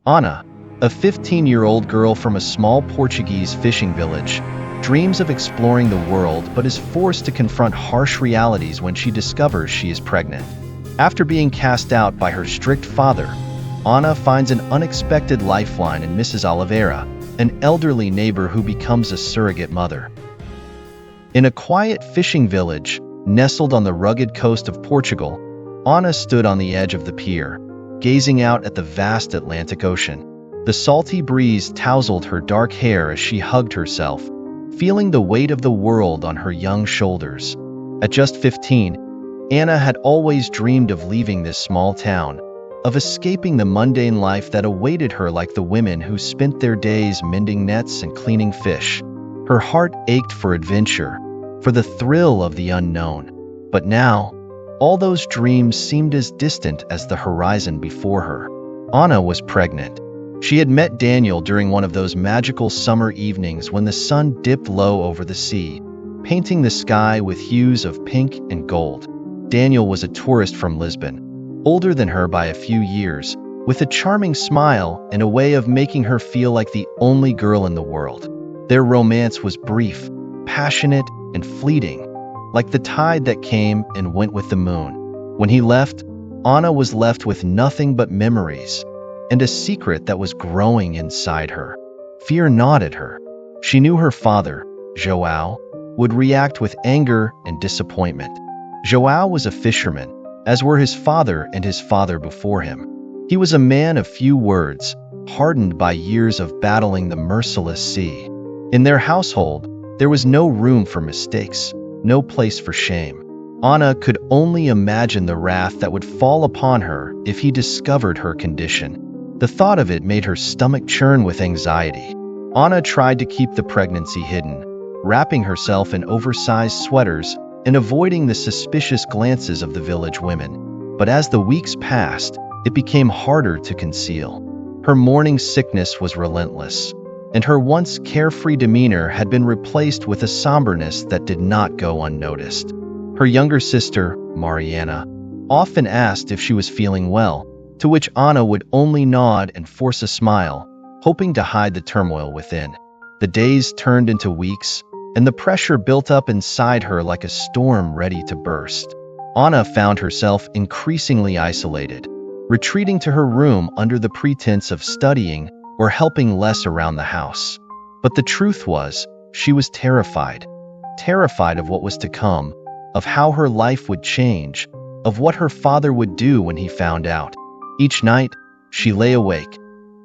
Ana, a 15-year-old girl from a small Portuguese fishing village, dreams of exploring the world but is forced to confront harsh realities when she discovers she is pregnant. After being cast out by her strict father, Ana finds an unexpected lifeline in Mrs. Oliveira, an elderly neighbor who becomes a surrogate mother. In a quiet fishing village, nestled on the rugged coast of Portugal, Ana stood on the edge of the pier, gazing out at the vast Atlantic Ocean. The salty breeze tousled her dark hair as she hugged herself, feeling the weight of the world on her young shoulders. At just 15, Ana had always dreamed of leaving this small town, of escaping the mundane life that awaited her like the women who spent their days mending nets and cleaning fish. Her heart ached for adventure, for the thrill of the unknown. But now, all those dreams seemed as distant as the horizon before her. Ana was pregnant. She had met Daniel during one of those magical summer evenings when the sun dipped low over the sea, painting the sky with hues of pink and gold. Daniel was a tourist from Lisbon, older than her by a few years, with a charming smile and a way of making her feel like the only girl in the world. Their romance was brief, passionate, and fleeting, like the tide that came and went with the moon. When he left, Ana was left with nothing but memories, and a secret that was growing inside her. Fear gnawed at her. She knew her father, João, would react with anger and disappointment. João was a fisherman, as were his father and his father before him. He was a man of few words, hardened by years of battling the merciless sea. In their household, there was no room for mistakes, no place for shame. Ana could only imagine the wrath that would fall upon her if he discovered her condition. The thought of it made her stomach churn with anxiety. Ana tried to keep the pregnancy hidden, wrapping herself in oversized sweaters and avoiding the suspicious glances of the village women. But as the weeks passed, it became harder to conceal. Her morning sickness was relentless, and her once carefree demeanor had been replaced with a somberness that did not go unnoticed. Her younger sister, Mariana, often asked if she was feeling well, to which Ana would only nod and force a smile, hoping to hide the turmoil within. The days turned into weeks, and the pressure built up inside her like a storm ready to burst. Ana found herself increasingly isolated, retreating to her room under the pretense of studying or helping less around the house. But the truth was, she was terrified. Terrified of what was to come, of how her life would change, of what her father would do when he found out. Each night, she lay awake,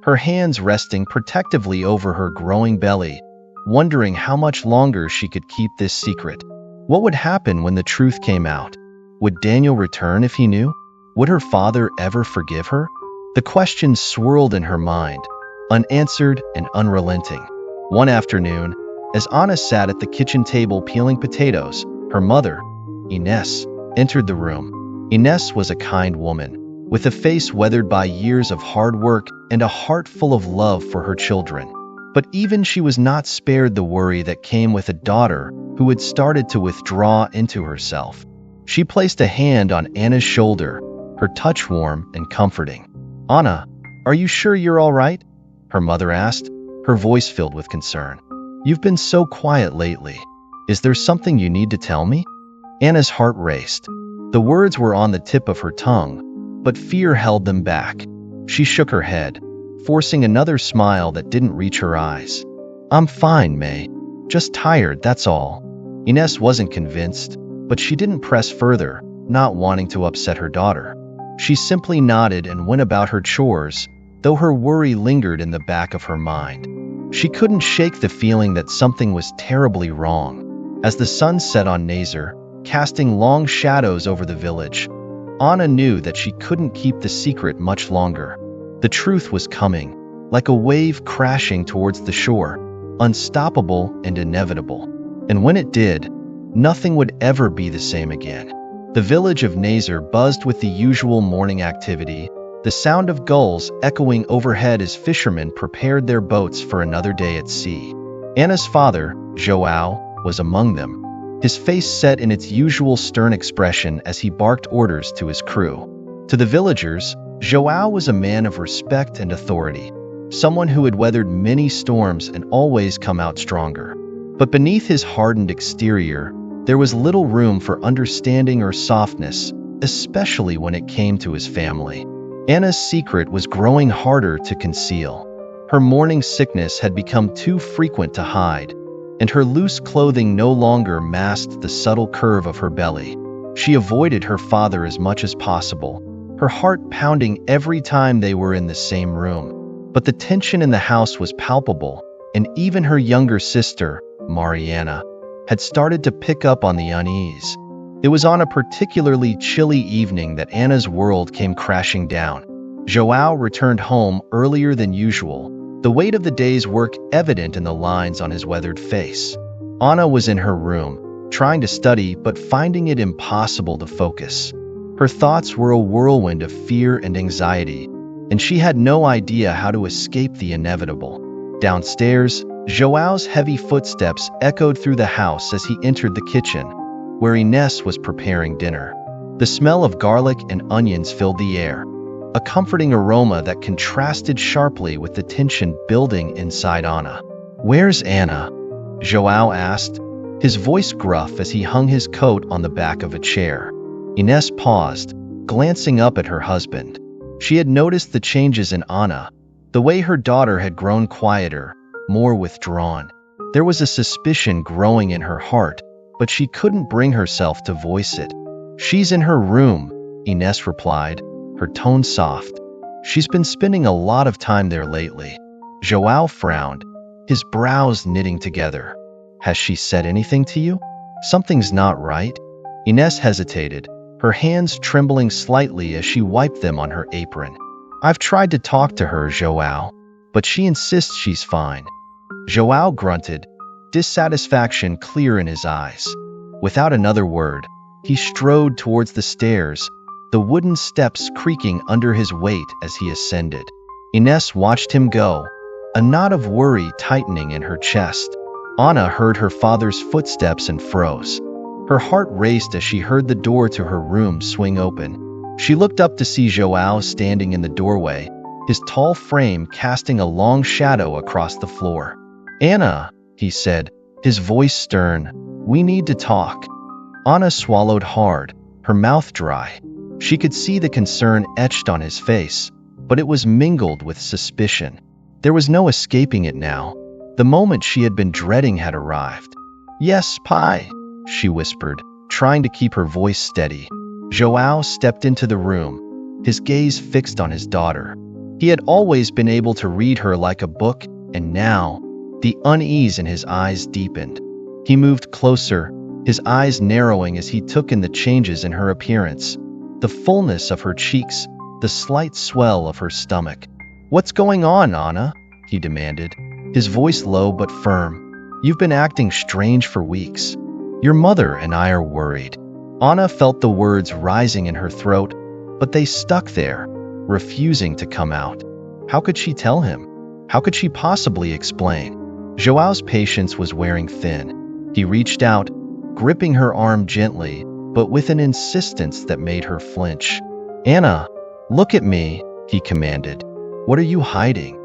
her hands resting protectively over her growing belly, wondering how much longer she could keep this secret. What would happen when the truth came out? Would Daniel return if he knew? Would her father ever forgive her? The questions swirled in her mind, unanswered and unrelenting. One afternoon, as Ana sat at the kitchen table peeling potatoes, her mother, Ines, entered the room. Ines was a kind woman, with a face weathered by years of hard work and a heart full of love for her children. But even she was not spared the worry that came with a daughter who had started to withdraw into herself. She placed a hand on Anna's shoulder, her touch warm and comforting. "Ana, are you sure you're all right?" her mother asked, her voice filled with concern. "You've been so quiet lately. Is there something you need to tell me?" Anna's heart raced. The words were on the tip of her tongue, but fear held them back. She shook her head, forcing another smile that didn't reach her eyes. "I'm fine, May. Just tired, that's all." Ines wasn't convinced, but she didn't press further, not wanting to upset her daughter. She simply nodded and went about her chores, though her worry lingered in the back of her mind. She couldn't shake the feeling that something was terribly wrong. As the sun set on Nazar, casting long shadows over the village, Ana knew that she couldn't keep the secret much longer. The truth was coming, like a wave crashing towards the shore, unstoppable and inevitable. And when it did, nothing would ever be the same again. The village of Nazar buzzed with the usual morning activity, the sound of gulls echoing overhead as fishermen prepared their boats for another day at sea. Anna's father, João, was among them, his face set in its usual stern expression as he barked orders to his crew. To the villagers, João was a man of respect and authority, someone who had weathered many storms and always come out stronger. But beneath his hardened exterior, there was little room for understanding or softness, especially when it came to his family. Anna's secret was growing harder to conceal. Her morning sickness had become too frequent to hide, and her loose clothing no longer masked the subtle curve of her belly. She avoided her father as much as possible, her heart pounding every time they were in the same room. But the tension in the house was palpable, and even her younger sister, Mariana, had started to pick up on the unease. It was on a particularly chilly evening that Anna's world came crashing down. João returned home earlier than usual, the weight of the day's work evident in the lines on his weathered face. Anna was in her room, trying to study but finding it impossible to focus. Her thoughts were a whirlwind of fear and anxiety, and she had no idea how to escape the inevitable. Downstairs, João's heavy footsteps echoed through the house as he entered the kitchen, where Inés was preparing dinner. The smell of garlic and onions filled the air, a comforting aroma that contrasted sharply with the tension building inside Anna. "Where's Anna?" João asked, his voice gruff as he hung his coat on the back of a chair. Inés paused, glancing up at her husband. She had noticed the changes in Anna, the way her daughter had grown quieter, more withdrawn. There was a suspicion growing in her heart, but she couldn't bring herself to voice it. "She's in her room," Inés replied, her tone soft. "She's been spending a lot of time there lately." João frowned, his brows knitting together. "Has she said anything to you? Something's not right?" Inés hesitated, her hands trembling slightly as she wiped them on her apron. "I've tried to talk to her, João, but she insists she's fine." João grunted, dissatisfaction clear in his eyes. Without another word, he strode towards the stairs, the wooden steps creaking under his weight as he ascended. Inés watched him go, a knot of worry tightening in her chest. Anna heard her father's footsteps and froze. Her heart raced as she heard the door to her room swing open. She looked up to see João standing in the doorway, his tall frame casting a long shadow across the floor. "Anna," he said, his voice stern, "we need to talk." Anna swallowed hard, her mouth dry. She could see the concern etched on his face, but it was mingled with suspicion. There was no escaping it now. The moment she had been dreading had arrived. "Yes, Pai," she whispered, trying to keep her voice steady. João stepped into the room, his gaze fixed on his daughter. He had always been able to read her like a book, and now, the unease in his eyes deepened. He moved closer, his eyes narrowing as he took in the changes in her appearance. The fullness of her cheeks, the slight swell of her stomach. "What's going on, Anna?" he demanded, his voice low but firm. "You've been acting strange for weeks. Your mother and I are worried." Anna felt the words rising in her throat, but they stuck there, refusing to come out. How could she tell him? How could she possibly explain? João's patience was wearing thin. He reached out, gripping her arm gently, but with an insistence that made her flinch. "Anna, look at me," he commanded. "What are you hiding?"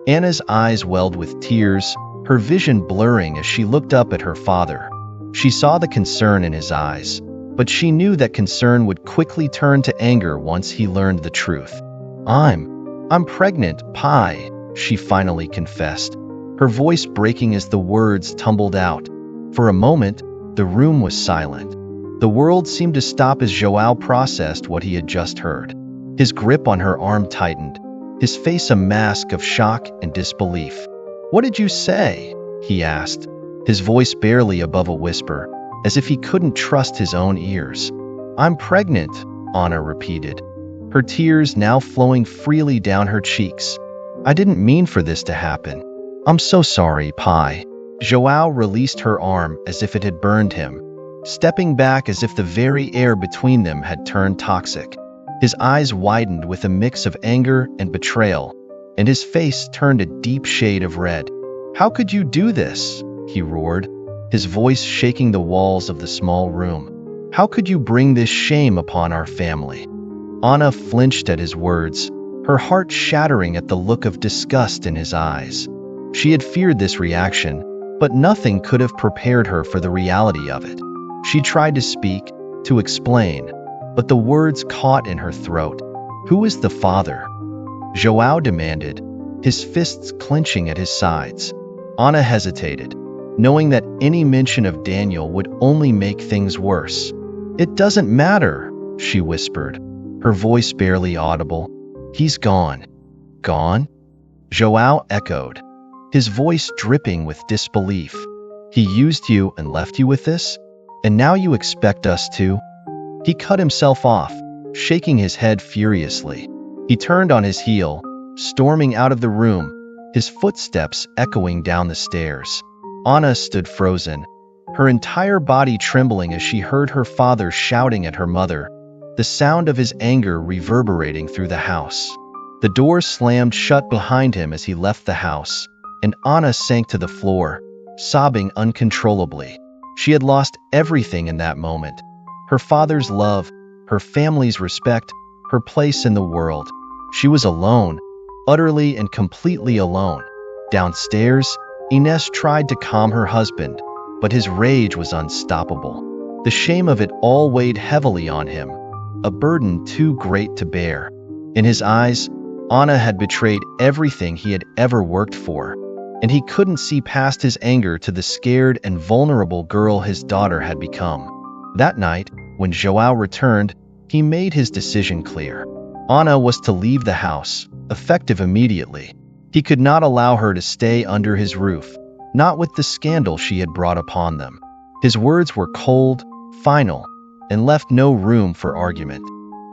Anna's eyes welled with tears, her vision blurring as she looked up at her father. She saw the concern in his eyes, but she knew that concern would quickly turn to anger once he learned the truth. I'm pregnant, Pai," she finally confessed, her voice breaking as the words tumbled out. For a moment, the room was silent. The world seemed to stop as João processed what he had just heard. His grip on her arm tightened, his face a mask of shock and disbelief. "What did you say?" he asked, his voice barely above a whisper, as if he couldn't trust his own ears. "I'm pregnant," Anna repeated, her tears now flowing freely down her cheeks. "I didn't mean for this to happen. I'm so sorry, Pai." João released her arm as if it had burned him, stepping back as if the very air between them had turned toxic. His eyes widened with a mix of anger and betrayal, and his face turned a deep shade of red. "How could you do this?" he roared, his voice shaking the walls of the small room. "How could you bring this shame upon our family?" Anna flinched at his words, her heart shattering at the look of disgust in his eyes. She had feared this reaction, but nothing could have prepared her for the reality of it. She tried to speak, to explain, but the words caught in her throat. "Who is the father?" João demanded, his fists clenching at his sides. Anna hesitated, knowing that any mention of Daniel would only make things worse. "It doesn't matter," she whispered, her voice barely audible. "He's gone." "Gone?" João echoed, his voice dripping with disbelief. "He used you and left you with this? And now you expect us to?" He cut himself off, shaking his head furiously. He turned on his heel, storming out of the room, his footsteps echoing down the stairs. Anna stood frozen, her entire body trembling as she heard her father shouting at her mother, the sound of his anger reverberating through the house. The door slammed shut behind him as he left the house, and Anna sank to the floor, sobbing uncontrollably. She had lost everything in that moment: her father's love, her family's respect, her place in the world. She was alone, utterly and completely alone. Downstairs, Ines tried to calm her husband, but his rage was unstoppable. The shame of it all weighed heavily on him, a burden too great to bear. In his eyes, Anna had betrayed everything he had ever worked for, and he couldn't see past his anger to the scared and vulnerable girl his daughter had become. That night, when João returned, he made his decision clear. Anna was to leave the house, effective immediately. He could not allow her to stay under his roof, not with the scandal she had brought upon them. His words were cold, final, and left no room for argument.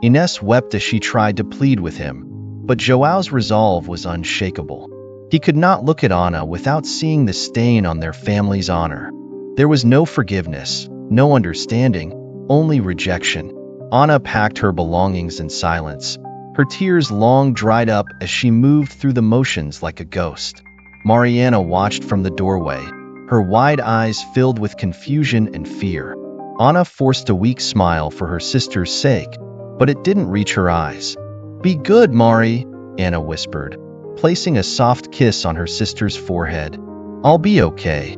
Ines wept as she tried to plead with him, but João's resolve was unshakable. He could not look at Anna without seeing the stain on their family's honor. There was no forgiveness, no understanding, only rejection. Anna packed her belongings in silence, her tears long dried up as she moved through the motions like a ghost. Mariana watched from the doorway, her wide eyes filled with confusion and fear. Anna forced a weak smile for her sister's sake, but it didn't reach her eyes. "Be good, Mari," Anna whispered, placing a soft kiss on her sister's forehead. "I'll be okay."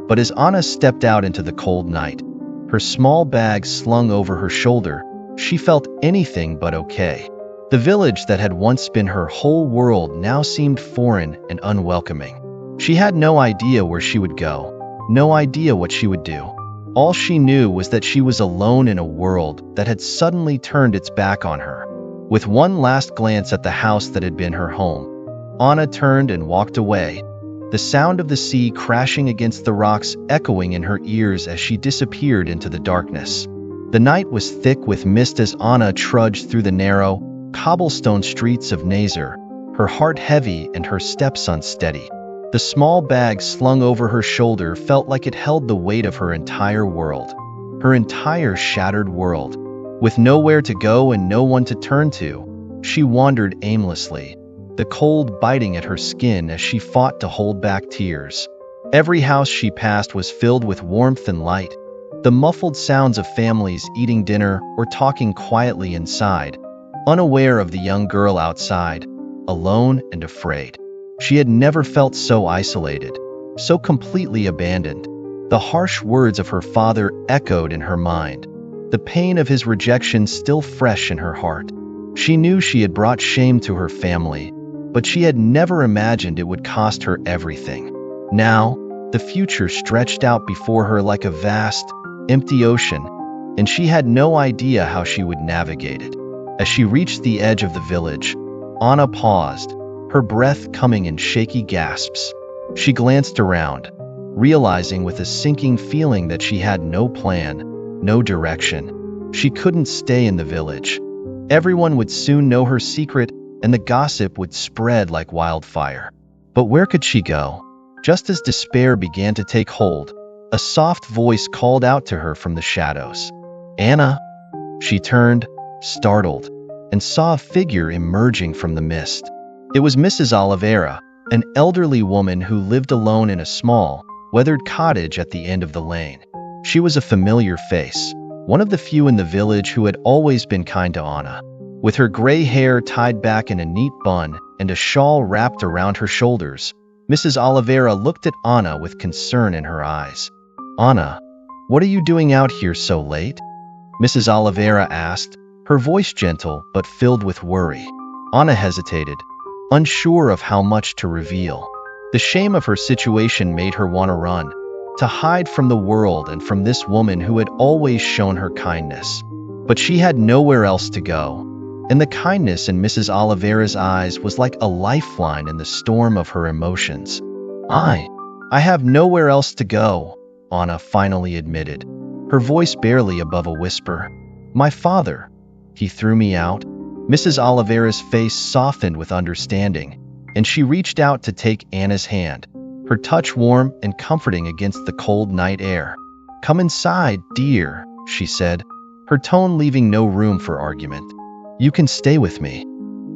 But as Anna stepped out into the cold night, her small bag slung over her shoulder, she felt anything but okay. The village that had once been her whole world now seemed foreign and unwelcoming. She had no idea where she would go, no idea what she would do. All she knew was that she was alone in a world that had suddenly turned its back on her. With one last glance at the house that had been her home, Anna turned and walked away, the sound of the sea crashing against the rocks echoing in her ears as she disappeared into the darkness. The night was thick with mist as Anna trudged through the narrow, cobblestone streets of Nazar, her heart heavy and her steps unsteady. The small bag slung over her shoulder felt like it held the weight of her entire world, her entire shattered world. With nowhere to go and no one to turn to, she wandered aimlessly, the cold biting at her skin as she fought to hold back tears. Every house she passed was filled with warmth and light, the muffled sounds of families eating dinner or talking quietly inside, unaware of the young girl outside, alone and afraid. She had never felt so isolated, so completely abandoned. The harsh words of her father echoed in her mind, the pain of his rejection still fresh in her heart. She knew she had brought shame to her family, but she had never imagined it would cost her everything. Now, the future stretched out before her like a vast, empty ocean, and she had no idea how she would navigate it. As she reached the edge of the village, Anna paused, her breath coming in shaky gasps. She glanced around, realizing with a sinking feeling that she had no plan, no direction. She couldn't stay in the village. Everyone would soon know her secret, and the gossip would spread like wildfire. But where could she go? Just as despair began to take hold, a soft voice called out to her from the shadows. "Anna!" She turned, startled, and saw a figure emerging from the mist. It was Mrs. Oliveira, an elderly woman who lived alone in a small, weathered cottage at the end of the lane. She was a familiar face, one of the few in the village who had always been kind to Anna. With her gray hair tied back in a neat bun and a shawl wrapped around her shoulders, Mrs. Oliveira looked at Anna with concern in her eyes. "Anna, what are you doing out here so late?" Mrs. Oliveira asked, her voice gentle but filled with worry. Anna hesitated, unsure of how much to reveal. The shame of her situation made her want to run, to hide from the world and from this woman who had always shown her kindness. But she had nowhere else to go, and the kindness in Mrs. Oliveira's eyes was like a lifeline in the storm of her emotions. I have nowhere else to go," Anna finally admitted, her voice barely above a whisper. "My father, he threw me out." Mrs. Oliveira's face softened with understanding, and she reached out to take Anna's hand, her touch warm and comforting against the cold night air. "Come inside, dear," she said, her tone leaving no room for argument. "You can stay with me."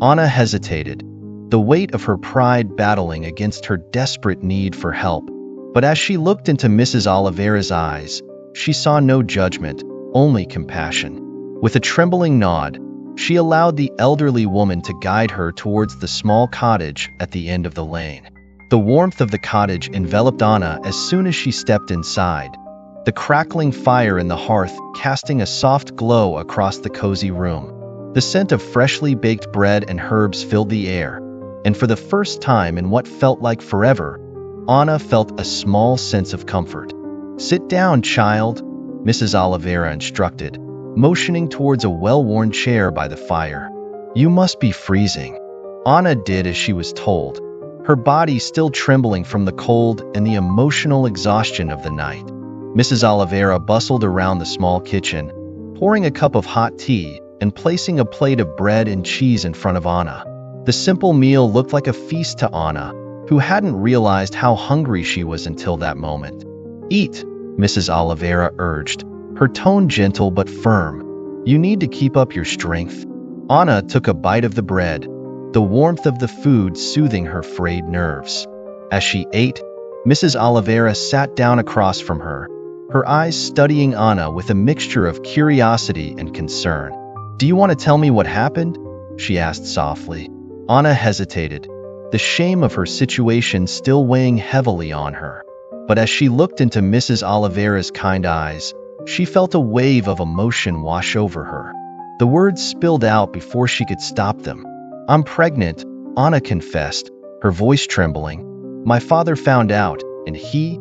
Anna hesitated, the weight of her pride battling against her desperate need for help. But as she looked into Mrs. Oliveira's eyes, she saw no judgment, only compassion. With a trembling nod, she allowed the elderly woman to guide her towards the small cottage at the end of the lane. The warmth of the cottage enveloped Anna as soon as she stepped inside, the crackling fire in the hearth casting a soft glow across the cozy room. The scent of freshly baked bread and herbs filled the air, and for the first time in what felt like forever, Anna felt a small sense of comfort. "Sit down, child," Mrs. Oliveira instructed, motioning towards a well-worn chair by the fire. "You must be freezing." Anna did as she was told, her body still trembling from the cold and the emotional exhaustion of the night. Mrs. Oliveira bustled around the small kitchen, pouring a cup of hot tea and placing a plate of bread and cheese in front of Anna. The simple meal looked like a feast to Anna, who hadn't realized how hungry she was until that moment. "Eat," Mrs. Oliveira urged, her tone gentle but firm. "You need to keep up your strength." Anna took a bite of the bread, the warmth of the food soothing her frayed nerves. As she ate, Mrs. Oliveira sat down across from her, her eyes studying Anna with a mixture of curiosity and concern. "Do you want to tell me what happened?" she asked softly. Anna hesitated, the shame of her situation still weighing heavily on her. But as she looked into Mrs. Oliveira's kind eyes, she felt a wave of emotion wash over her. The words spilled out before she could stop them. "I'm pregnant," Anna confessed, her voice trembling. "My father found out, and he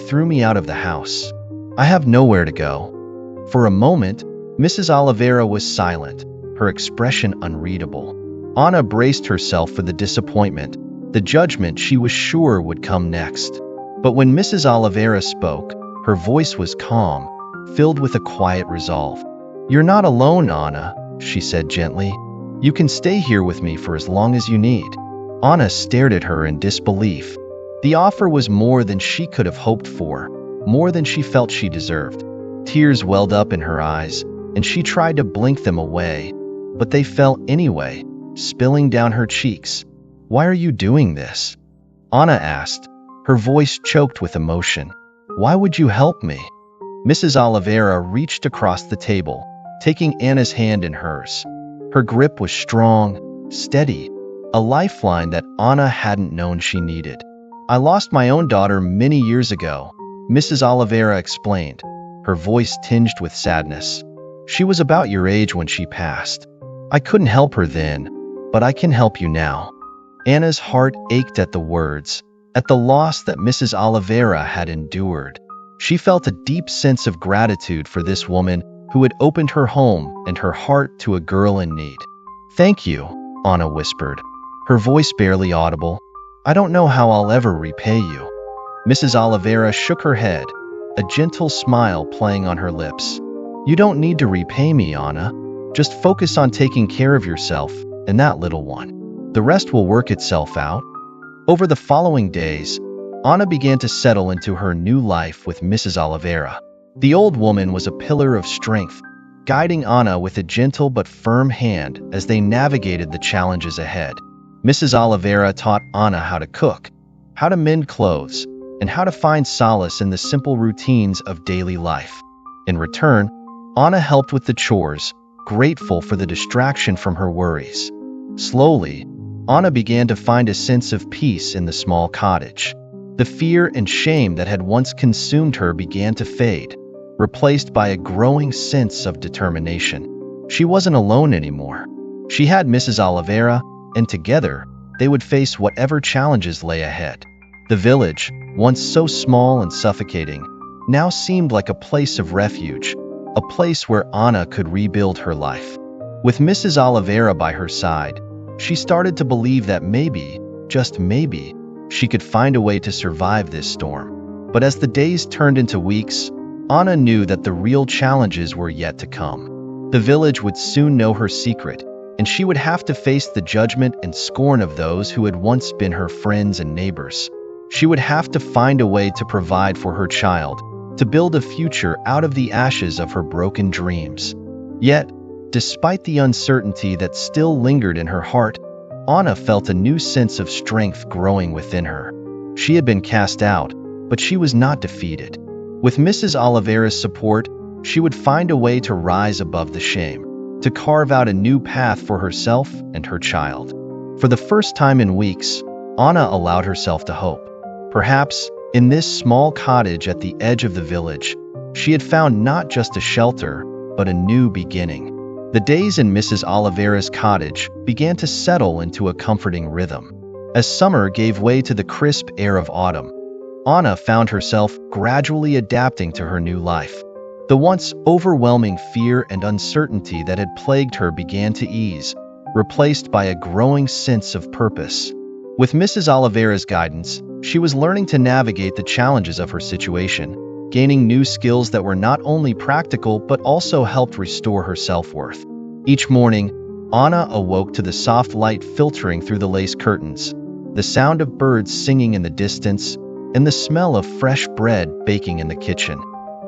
threw me out of the house. I have nowhere to go." For a moment, Mrs. Oliveira was silent, her expression unreadable. Anna braced herself for the disappointment, the judgment she was sure would come next. But when Mrs. Oliveira spoke, her voice was calm, filled with a quiet resolve. "You're not alone, Anna," she said gently. "You can stay here with me for as long as you need." Anna stared at her in disbelief. The offer was more than she could have hoped for, more than she felt she deserved. Tears welled up in her eyes, and she tried to blink them away, but they fell anyway, spilling down her cheeks. "Why are you doing this?" Anna asked, her voice choked with emotion. "Why would you help me?" Mrs. Oliveira reached across the table, taking Anna's hand in hers. Her grip was strong, steady, a lifeline that Anna hadn't known she needed. "I lost my own daughter many years ago," Mrs. Oliveira explained, her voice tinged with sadness. "She was about your age when she passed. I couldn't help her then, but I can help you now." Anna's heart ached at the words, at the loss that Mrs. Oliveira had endured. She felt a deep sense of gratitude for this woman who had opened her home and her heart to a girl in need. "Thank you," Anna whispered, her voice barely audible. "I don't know how I'll ever repay you." Mrs. Oliveira shook her head, a gentle smile playing on her lips. "You don't need to repay me, Anna. Just focus on taking care of yourself and that little one. The rest will work itself out." Over the following days, Anna began to settle into her new life with Mrs. Oliveira. The old woman was a pillar of strength, guiding Anna with a gentle but firm hand as they navigated the challenges ahead. Mrs. Oliveira taught Anna how to cook, how to mend clothes, and how to find solace in the simple routines of daily life. In return, Anna helped with the chores, grateful for the distraction from her worries. Slowly, Anna began to find a sense of peace in the small cottage. The fear and shame that had once consumed her began to fade, replaced by a growing sense of determination. She wasn't alone anymore. She had Mrs. Oliveira, and together, they would face whatever challenges lay ahead. The village, once so small and suffocating, now seemed like a place of refuge, a place where Anna could rebuild her life. With Mrs. Oliveira by her side, she started to believe that maybe, just maybe, she could find a way to survive this storm. But as the days turned into weeks, Anna knew that the real challenges were yet to come. The village would soon know her secret, and she would have to face the judgment and scorn of those who had once been her friends and neighbors. She would have to find a way to provide for her child, to build a future out of the ashes of her broken dreams. Yet, despite the uncertainty that still lingered in her heart, Anna felt a new sense of strength growing within her. She had been cast out, but she was not defeated. With Mrs. Oliveira's support, she would find a way to rise above the shame, to carve out a new path for herself and her child. For the first time in weeks, Anna allowed herself to hope. Perhaps, in this small cottage at the edge of the village, she had found not just a shelter, but a new beginning. The days in Mrs. Oliveira's cottage began to settle into a comforting rhythm. As summer gave way to the crisp air of autumn, Anna found herself gradually adapting to her new life. The once overwhelming fear and uncertainty that had plagued her began to ease, replaced by a growing sense of purpose. With Mrs. Oliveira's guidance, she was learning to navigate the challenges of her situation, gaining new skills that were not only practical but also helped restore her self-worth. Each morning, Anna awoke to the soft light filtering through the lace curtains, the sound of birds singing in the distance, and the smell of fresh bread baking in the kitchen.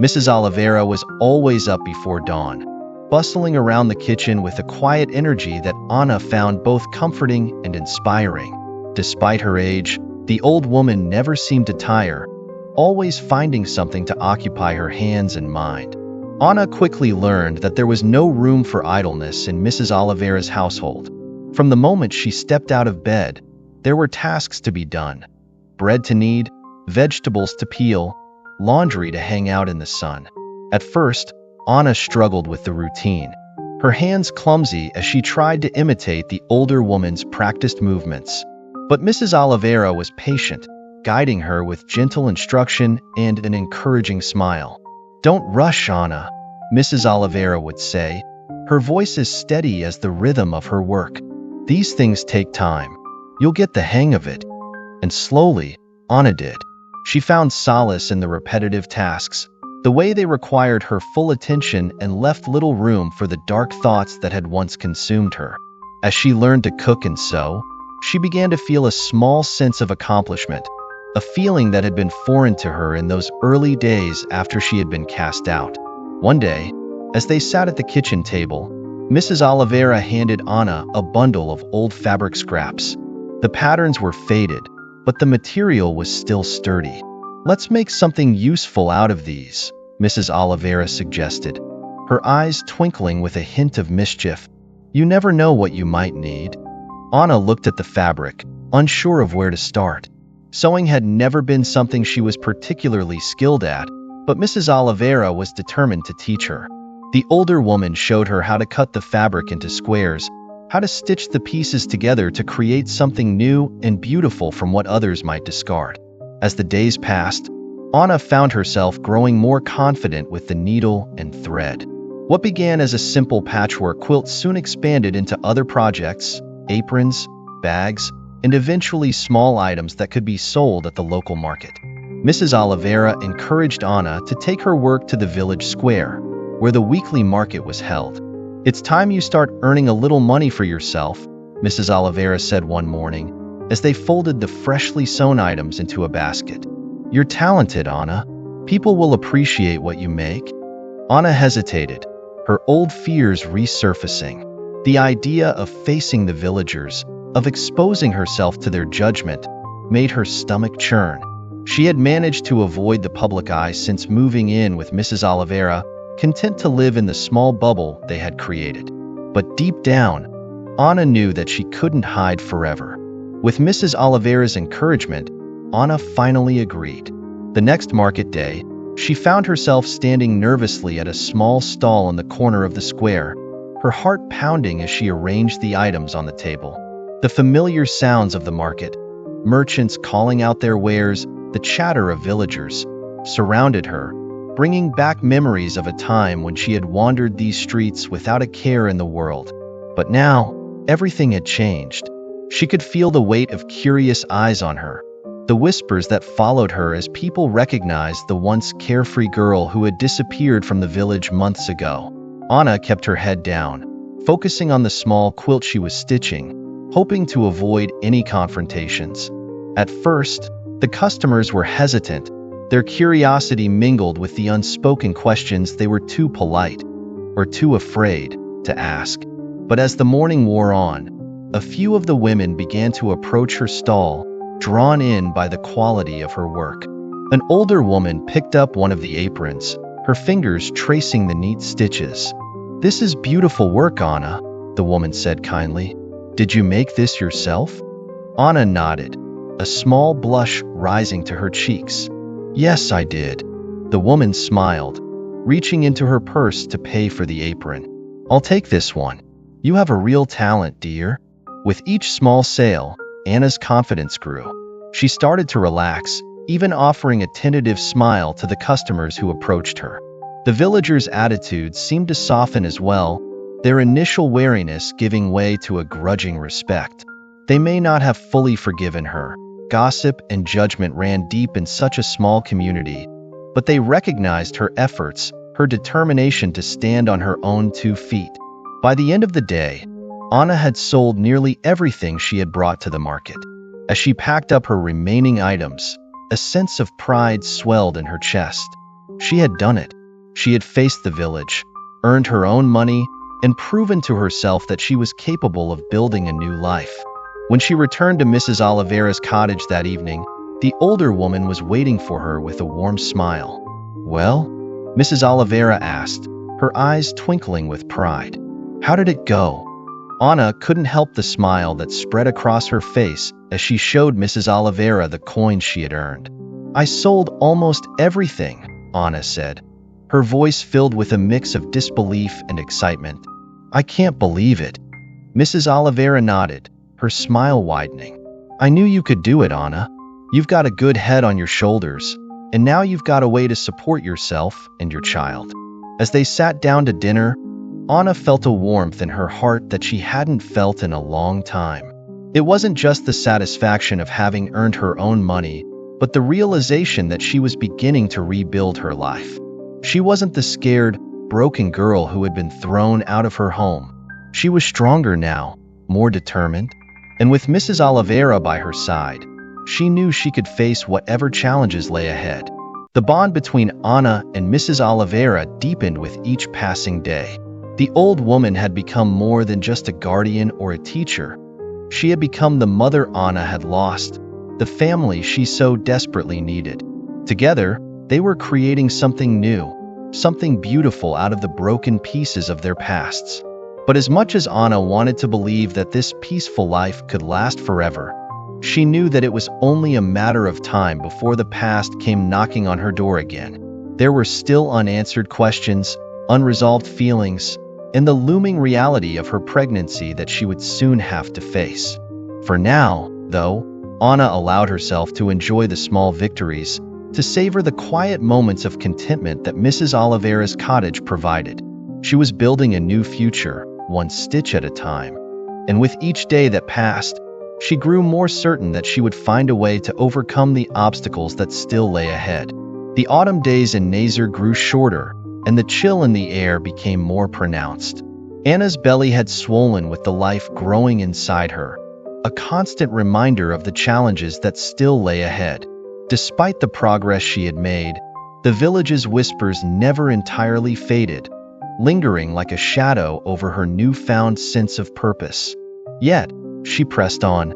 Mrs. Oliveira was always up before dawn, bustling around the kitchen with a quiet energy that Anna found both comforting and inspiring. Despite her age, the old woman never seemed to tire, always finding something to occupy her hands and mind. Anna quickly learned that there was no room for idleness in Mrs. Oliveira's household. From the moment she stepped out of bed, there were tasks to be done: bread to knead, vegetables to peel, laundry to hang out in the sun. At first, Anna struggled with the routine, her hands clumsy as she tried to imitate the older woman's practiced movements. But Mrs. Oliveira was patient, guiding her with gentle instruction and an encouraging smile. "Don't rush, Anna," Mrs. Oliveira would say, her voice as steady as the rhythm of her work. "These things take time. You'll get the hang of it." And slowly, Anna did. She found solace in the repetitive tasks, the way they required her full attention and left little room for the dark thoughts that had once consumed her. As she learned to cook and sew, she began to feel a small sense of accomplishment, a feeling that had been foreign to her in those early days after she had been cast out. One day, as they sat at the kitchen table, Mrs. Oliveira handed Anna a bundle of old fabric scraps. The patterns were faded, but the material was still sturdy. "Let's make something useful out of these," Mrs. Oliveira suggested, her eyes twinkling with a hint of mischief. "You never know what you might need." Anna looked at the fabric, unsure of where to start. Sewing had never been something she was particularly skilled at, but Mrs. Oliveira was determined to teach her. The older woman showed her how to cut the fabric into squares, how to stitch the pieces together to create something new and beautiful from what others might discard. As the days passed, Anna found herself growing more confident with the needle and thread. What began as a simple patchwork quilt soon expanded into other projects: aprons, bags, and eventually small items that could be sold at the local market. Mrs. Oliveira encouraged Anna to take her work to the village square, where the weekly market was held. "It's time you start earning a little money for yourself," Mrs. Oliveira said one morning, as they folded the freshly sewn items into a basket. "You're talented, Anna. People will appreciate what you make." Anna hesitated, her old fears resurfacing. The idea of facing the villagers, of exposing herself to their judgment, made her stomach churn. She had managed to avoid the public eye since moving in with Mrs. Oliveira, content to live in the small bubble they had created. But deep down, Anna knew that she couldn't hide forever. With Mrs. Oliveira's encouragement, Anna finally agreed. The next market day, she found herself standing nervously at a small stall in the corner of the square, her heart pounding as she arranged the items on the table. The familiar sounds of the market, merchants calling out their wares, the chatter of villagers, surrounded her, bringing back memories of a time when she had wandered these streets without a care in the world. But now, everything had changed. She could feel the weight of curious eyes on her, the whispers that followed her as people recognized the once carefree girl who had disappeared from the village months ago. Anna kept her head down, focusing on the small quilt she was stitching, hoping to avoid any confrontations. At first, the customers were hesitant, their curiosity mingled with the unspoken questions they were too polite or too afraid to ask. But as the morning wore on, a few of the women began to approach her stall, drawn in by the quality of her work. An older woman picked up one of the aprons, her fingers tracing the neat stitches. "This is beautiful work, Anna," the woman said kindly. "Did you make this yourself?" Anna nodded, a small blush rising to her cheeks. "Yes, I did." The woman smiled, reaching into her purse to pay for the apron. "I'll take this one. You have a real talent, dear." With each small sale, Anna's confidence grew. She started to relax, even offering a tentative smile to the customers who approached her. The villagers' attitudes seemed to soften as well, their initial wariness giving way to a grudging respect. They may not have fully forgiven her. Gossip and judgment ran deep in such a small community, but they recognized her efforts, her determination to stand on her own 2 feet. By the end of the day, Anna had sold nearly everything she had brought to the market. As she packed up her remaining items, a sense of pride swelled in her chest. She had done it. She had faced the village, earned her own money, and proven to herself that she was capable of building a new life. When she returned to Mrs. Oliveira's cottage that evening, the older woman was waiting for her with a warm smile. "Well?" Mrs. Oliveira asked, her eyes twinkling with pride. "How did it go?" Anna couldn't help the smile that spread across her face as she showed Mrs. Oliveira the coins she had earned. "I sold almost everything," Anna said, her voice filled with a mix of disbelief and excitement. "I can't believe it." Mrs. Oliveira nodded, her smile widening. "I knew you could do it, Anna. You've got a good head on your shoulders, and now you've got a way to support yourself and your child." As they sat down to dinner, Anna felt a warmth in her heart that she hadn't felt in a long time. It wasn't just the satisfaction of having earned her own money, but the realization that she was beginning to rebuild her life. She wasn't the scared, broken girl who had been thrown out of her home. She was stronger now, more determined, and with Mrs. Oliveira by her side, she knew she could face whatever challenges lay ahead. The bond between Anna and Mrs. Oliveira deepened with each passing day. The old woman had become more than just a guardian or a teacher. She had become the mother Anna had lost, the family she so desperately needed. Together, they were creating something new, something beautiful out of the broken pieces of their pasts. But as much as Anna wanted to believe that this peaceful life could last forever, she knew that it was only a matter of time before the past came knocking on her door again. There were still unanswered questions, unresolved feelings, and the looming reality of her pregnancy that she would soon have to face. For now, though, Anna allowed herself to enjoy the small victories, to savor the quiet moments of contentment that Mrs. Oliveira's cottage provided. She was building a new future, one stitch at a time. And with each day that passed, she grew more certain that she would find a way to overcome the obstacles that still lay ahead. The autumn days in Nazar grew shorter, and the chill in the air became more pronounced. Anna's belly had swollen with the life growing inside her, a constant reminder of the challenges that still lay ahead. Despite the progress she had made, the village's whispers never entirely faded, lingering like a shadow over her newfound sense of purpose. Yet, she pressed on,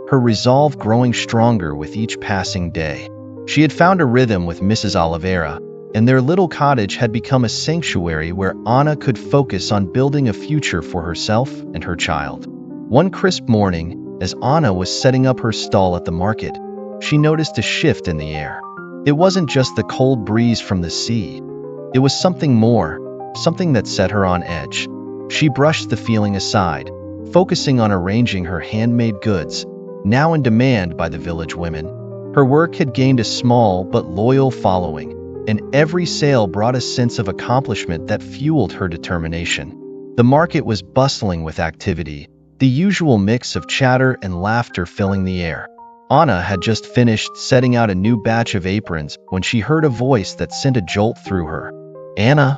her resolve growing stronger with each passing day. She had found a rhythm with Mrs. Oliveira, and their little cottage had become a sanctuary where Anna could focus on building a future for herself and her child. One crisp morning, as Anna was setting up her stall at the market, she noticed a shift in the air. It wasn't just the cold breeze from the sea. It was something more, something that set her on edge. She brushed the feeling aside, focusing on arranging her handmade goods, now in demand by the village women. Her work had gained a small but loyal following, and every sale brought a sense of accomplishment that fueled her determination. The market was bustling with activity, the usual mix of chatter and laughter filling the air. Anna had just finished setting out a new batch of aprons when she heard a voice that sent a jolt through her. "Anna?"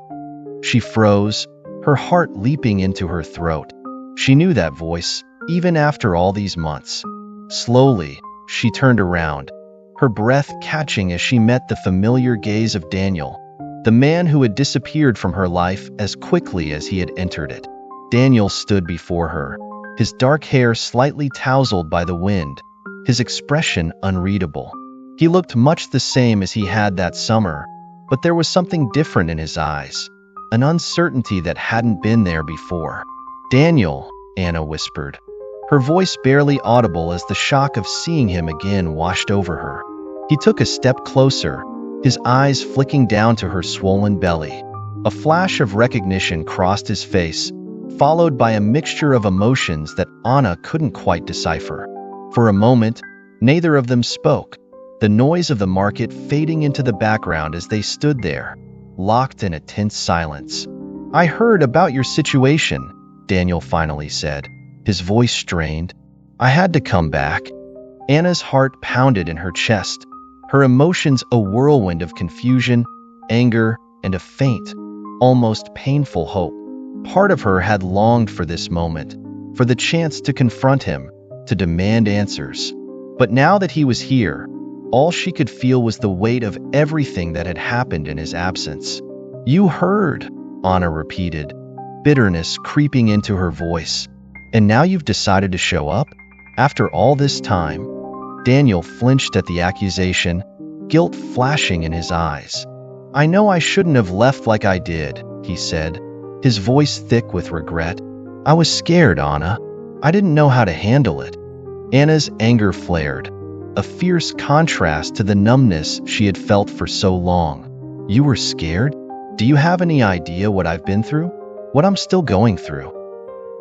She froze, her heart leaping into her throat. She knew that voice, even after all these months. Slowly, she turned around, her breath catching as she met the familiar gaze of Daniel, the man who had disappeared from her life as quickly as he had entered it. Daniel stood before her, his dark hair slightly tousled by the wind, his expression unreadable. He looked much the same as he had that summer, but there was something different in his eyes, an uncertainty that hadn't been there before. "Daniel," Anna whispered, her voice barely audible as the shock of seeing him again washed over her. He took a step closer, his eyes flicking down to her swollen belly. A flash of recognition crossed his face, followed by a mixture of emotions that Anna couldn't quite decipher. For a moment, neither of them spoke, the noise of the market fading into the background as they stood there, locked in a tense silence. "I heard about your situation," Daniel finally said, his voice strained. "I had to come back." Anna's heart pounded in her chest, her emotions a whirlwind of confusion, anger, and a faint, almost painful hope. Part of her had longed for this moment, for the chance to confront him, to demand answers. But now that he was here, all she could feel was the weight of everything that had happened in his absence. "You heard," Anna repeated, bitterness creeping into her voice. "And now you've decided to show up? After all this time?" Daniel flinched at the accusation, guilt flashing in his eyes. "I know I shouldn't have left like I did," he said, his voice thick with regret. "I was scared, Anna. I didn't know how to handle it." Anna's anger flared, a fierce contrast to the numbness she had felt for so long. "You were scared? Do you have any idea what I've been through? What I'm still going through?"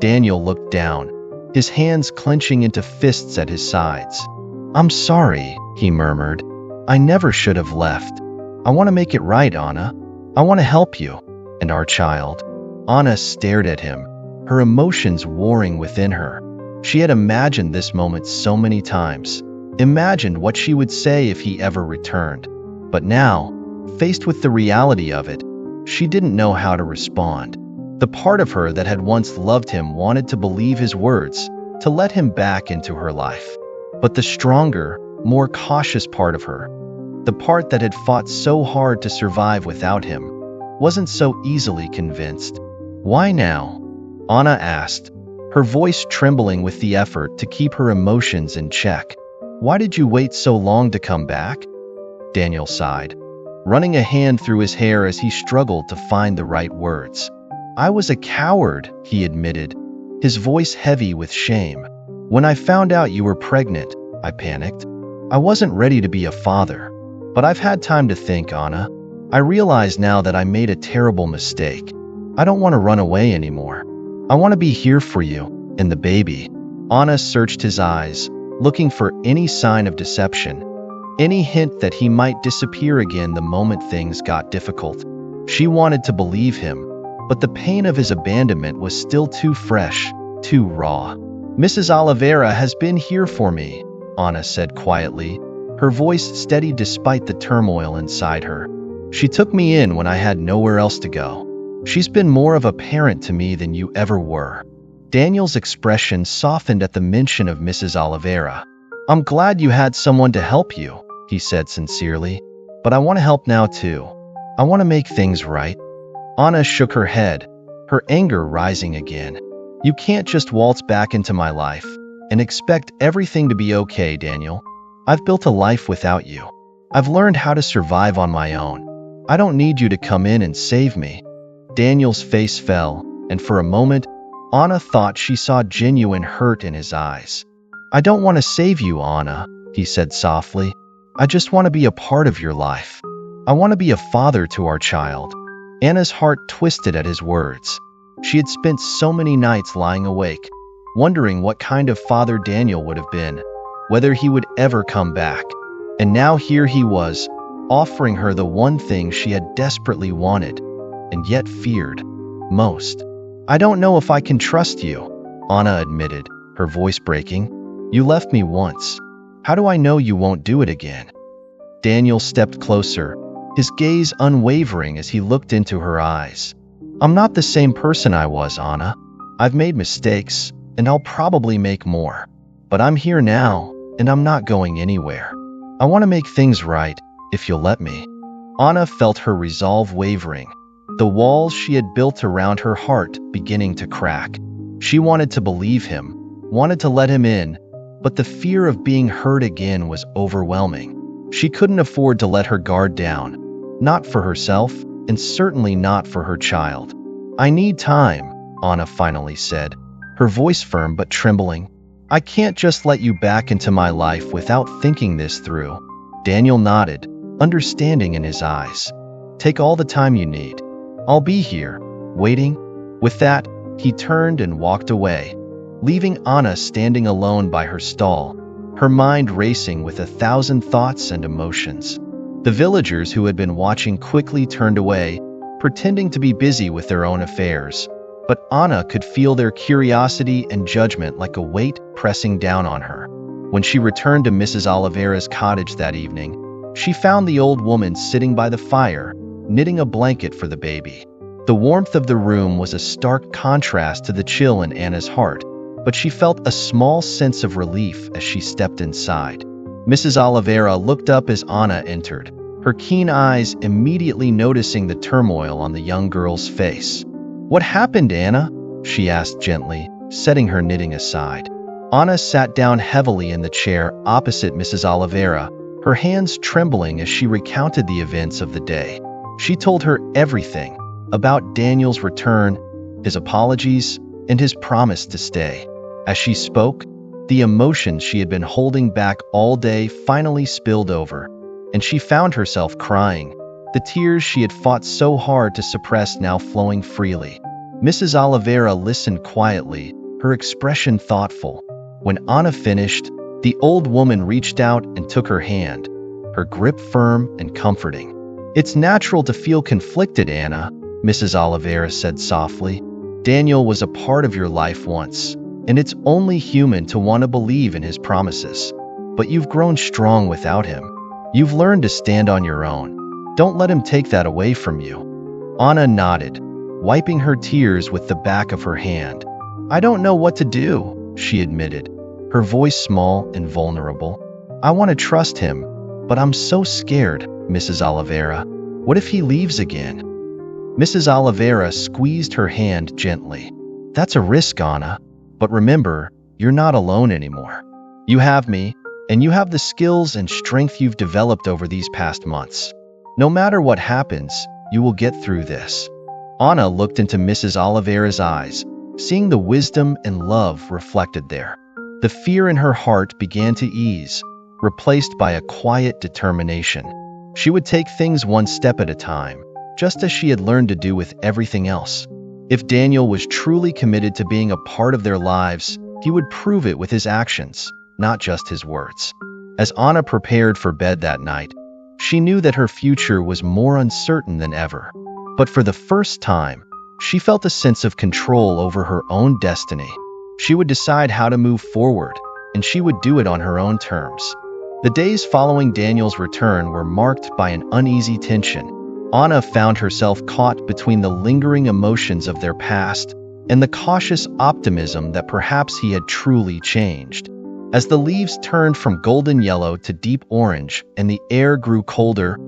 Daniel looked down, his hands clenching into fists at his sides. "I'm sorry," he murmured. "I never should have left. I want to make it right, Anna. I want to help you, and our child." Anna stared at him, her emotions warring within her. She had imagined this moment so many times, imagined what she would say if he ever returned. But now, faced with the reality of it, she didn't know how to respond. The part of her that had once loved him wanted to believe his words, to let him back into her life. But the stronger, more cautious part of her, the part that had fought so hard to survive without him, wasn't so easily convinced. "Why now?" Anna asked, her voice trembling with the effort to keep her emotions in check. "Why did you wait so long to come back?" Daniel sighed, running a hand through his hair as he struggled to find the right words. "I was a coward," he admitted, his voice heavy with shame. "When I found out you were pregnant, I panicked. I wasn't ready to be a father. But I've had time to think, Anna. I realize now that I made a terrible mistake. I don't want to run away anymore. I want to be here for you and the baby." Anna searched his eyes, looking for any sign of deception, any hint that he might disappear again the moment things got difficult. She wanted to believe him, but the pain of his abandonment was still too fresh, too raw. "Mrs. Oliveira has been here for me," Anna said quietly, her voice steady despite the turmoil inside her. "She took me in when I had nowhere else to go. She's been more of a parent to me than you ever were." Daniel's expression softened at the mention of Mrs. Oliveira. "I'm glad you had someone to help you," he said sincerely, "but I want to help now too. I want to make things right." Anna shook her head, her anger rising again. "You can't just waltz back into my life and expect everything to be okay, Daniel. I've built a life without you. I've learned how to survive on my own. I don't need you to come in and save me." Daniel's face fell, and for a moment, Anna thought she saw genuine hurt in his eyes. "I don't want to save you, Anna," he said softly. "I just want to be a part of your life. I want to be a father to our child." Anna's heart twisted at his words. She had spent so many nights lying awake, wondering what kind of father Daniel would have been, whether he would ever come back. And now here he was, offering her the one thing she had desperately wanted, and yet feared most. "I don't know if I can trust you," Anna admitted, her voice breaking. "You left me once. How do I know you won't do it again?" Daniel stepped closer, his gaze unwavering as he looked into her eyes. "I'm not the same person I was, Anna. I've made mistakes, and I'll probably make more. But I'm here now, and I'm not going anywhere. I want to make things right, if you'll let me." Anna felt her resolve wavering, the walls she had built around her heart beginning to crack. She wanted to believe him, wanted to let him in, but the fear of being hurt again was overwhelming. She couldn't afford to let her guard down, not for herself, and certainly not for her child. "I need time," Anna finally said, her voice firm but trembling. "I can't just let you back into my life without thinking this through." Daniel nodded, understanding in his eyes. "Take all the time you need. I'll be here, waiting." With that, he turned and walked away, leaving Anna standing alone by her stall, her mind racing with 1,000 thoughts and emotions. The villagers who had been watching quickly turned away, pretending to be busy with their own affairs, but Anna could feel their curiosity and judgment like a weight pressing down on her. When she returned to Mrs. Oliveira's cottage that evening, she found the old woman sitting by the fire, knitting a blanket for the baby. The warmth of the room was a stark contrast to the chill in Anna's heart, but she felt a small sense of relief as she stepped inside. Mrs. Oliveira looked up as Anna entered, her keen eyes immediately noticing the turmoil on the young girl's face. "What happened, Anna?" she asked gently, setting her knitting aside. Anna sat down heavily in the chair opposite Mrs. Oliveira, her hands trembling as she recounted the events of the day. She told her everything about Daniel's return, his apologies, and his promise to stay. As she spoke, the emotions she had been holding back all day finally spilled over, and she found herself crying, the tears she had fought so hard to suppress now flowing freely. Mrs. Oliveira listened quietly, her expression thoughtful. When Anna finished, the old woman reached out and took her hand, her grip firm and comforting. "It's natural to feel conflicted, Anna," Mrs. Oliveira said softly. "Daniel was a part of your life once, and it's only human to want to believe in his promises. But you've grown strong without him. You've learned to stand on your own. Don't let him take that away from you." Anna nodded, wiping her tears with the back of her hand. "I don't know what to do," she admitted, her voice small and vulnerable. "I want to trust him, but I'm so scared, Mrs. Oliveira. What if he leaves again?" Mrs. Oliveira squeezed her hand gently. "That's a risk, Anna. But remember, you're not alone anymore. You have me, and you have the skills and strength you've developed over these past months. No matter what happens, you will get through this." Anna looked into Mrs. Oliveira's eyes, seeing the wisdom and love reflected there. The fear in her heart began to ease, replaced by a quiet determination. She would take things one step at a time, just as she had learned to do with everything else. If Daniel was truly committed to being a part of their lives, he would prove it with his actions, not just his words. As Anna prepared for bed that night, she knew that her future was more uncertain than ever. But for the first time, she felt a sense of control over her own destiny. She would decide how to move forward, and she would do it on her own terms. The days following Daniel's return were marked by an uneasy tension. Anna found herself caught between the lingering emotions of their past and the cautious optimism that perhaps he had truly changed. As the leaves turned from golden yellow to deep orange and the air grew colder,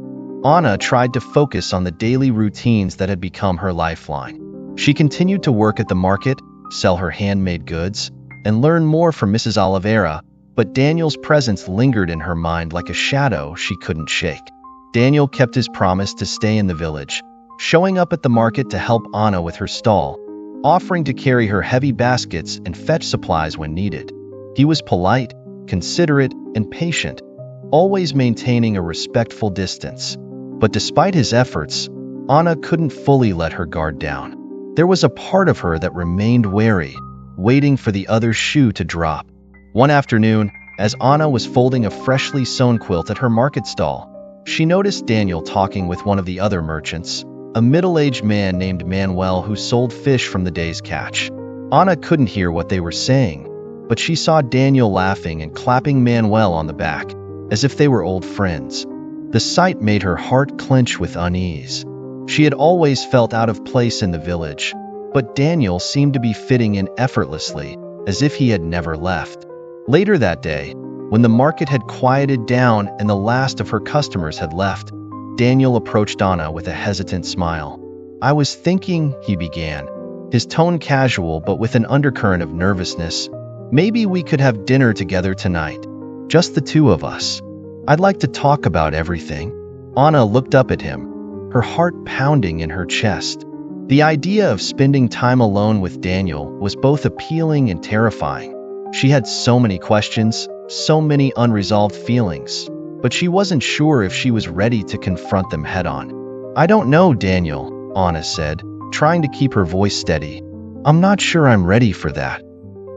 Anna tried to focus on the daily routines that had become her lifeline. She continued to work at the market, sell her handmade goods, and learn more from Mrs. Oliveira, but Daniel's presence lingered in her mind like a shadow she couldn't shake. Daniel kept his promise to stay in the village, showing up at the market to help Anna with her stall, offering to carry her heavy baskets and fetch supplies when needed. He was polite, considerate, and patient, always maintaining a respectful distance. But despite his efforts, Anna couldn't fully let her guard down. There was a part of her that remained wary, waiting for the other shoe to drop. One afternoon, as Anna was folding a freshly sewn quilt at her market stall, she noticed Daniel talking with one of the other merchants, a middle-aged man named Manuel who sold fish from the day's catch. Anna couldn't hear what they were saying, but she saw Daniel laughing and clapping Manuel on the back, as if they were old friends. The sight made her heart clench with unease. She had always felt out of place in the village, but Daniel seemed to be fitting in effortlessly, as if he had never left. Later that day, when the market had quieted down and the last of her customers had left, Daniel approached Anna with a hesitant smile. "I was thinking," he began, his tone casual but with an undercurrent of nervousness, "maybe we could have dinner together tonight. Just the two of us. I'd like to talk about everything." Anna looked up at him, her heart pounding in her chest. The idea of spending time alone with Daniel was both appealing and terrifying. She had so many questions, so many unresolved feelings, but she wasn't sure if she was ready to confront them head-on. "I don't know, Daniel," Anna said, trying to keep her voice steady. "I'm not sure I'm ready for that."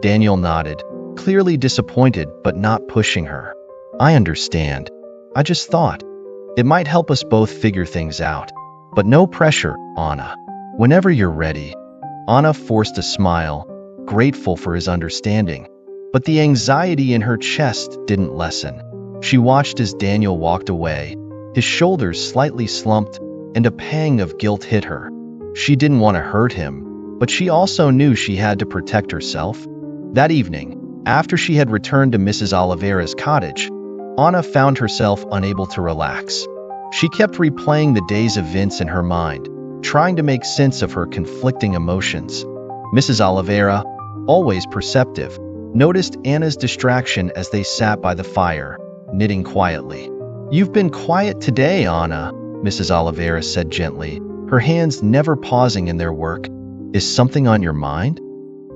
Daniel nodded, clearly disappointed but not pushing her. "I understand. I just thought it might help us both figure things out. But no pressure, Anna. Whenever you're ready." Anna forced a smile, grateful for his understanding. But the anxiety in her chest didn't lessen. She watched as Daniel walked away, his shoulders slightly slumped, and a pang of guilt hit her. She didn't want to hurt him, but she also knew she had to protect herself. That evening, after she had returned to Mrs. Oliveira's cottage, Anna found herself unable to relax. She kept replaying the day's events in her mind, trying to make sense of her conflicting emotions. Mrs. Oliveira, always perceptive, noticed Anna's distraction as they sat by the fire, knitting quietly. "You've been quiet today, Anna," Mrs. Oliveira said gently, her hands never pausing in their work. "Is something on your mind?"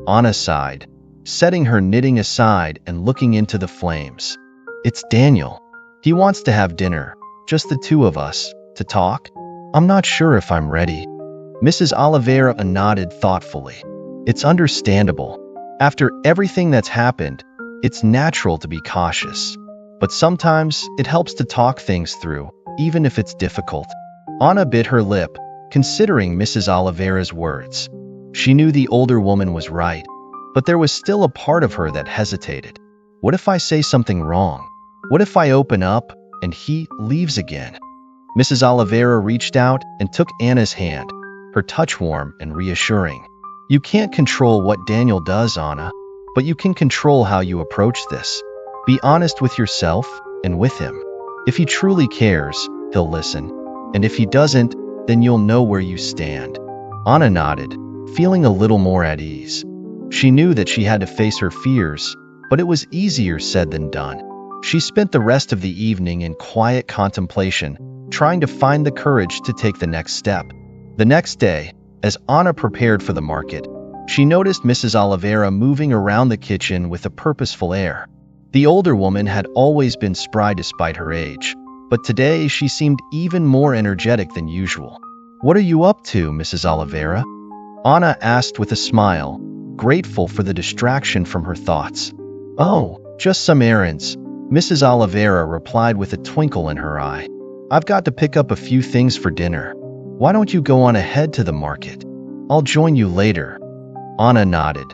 Anna sighed, setting her knitting aside and looking into the flames. "It's Daniel. He wants to have dinner, just the two of us, to talk. I'm not sure if I'm ready." Mrs. Oliveira nodded thoughtfully. "It's understandable. After everything that's happened, it's natural to be cautious. But sometimes it helps to talk things through, even if it's difficult." Anna bit her lip, considering Mrs. Oliveira's words. She knew the older woman was right, but there was still a part of her that hesitated. What if I say something wrong? What if I open up and he leaves again? Mrs. Oliveira reached out and took Anna's hand, her touch warm and reassuring. "You can't control what Daniel does, Anna, but you can control how you approach this. Be honest with yourself and with him. If he truly cares, he'll listen. And if he doesn't, then you'll know where you stand." Anna nodded, feeling a little more at ease. She knew that she had to face her fears, but it was easier said than done. She spent the rest of the evening in quiet contemplation, trying to find the courage to take the next step. The next day, as Anna prepared for the market, she noticed Mrs. Oliveira moving around the kitchen with a purposeful air. The older woman had always been spry despite her age, but today she seemed even more energetic than usual. "What are you up to, Mrs. Oliveira?" Anna asked with a smile, grateful for the distraction from her thoughts. "Oh, just some errands," Mrs. Oliveira replied with a twinkle in her eye. "I've got to pick up a few things for dinner. Why don't you go on ahead to the market? I'll join you later." Anna nodded,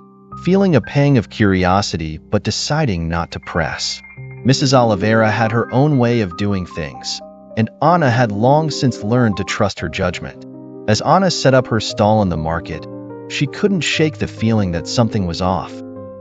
feeling a pang of curiosity but deciding not to press. Mrs. Oliveira had her own way of doing things, and Anna had long since learned to trust her judgment. As Anna set up her stall in the market, she couldn't shake the feeling that something was off.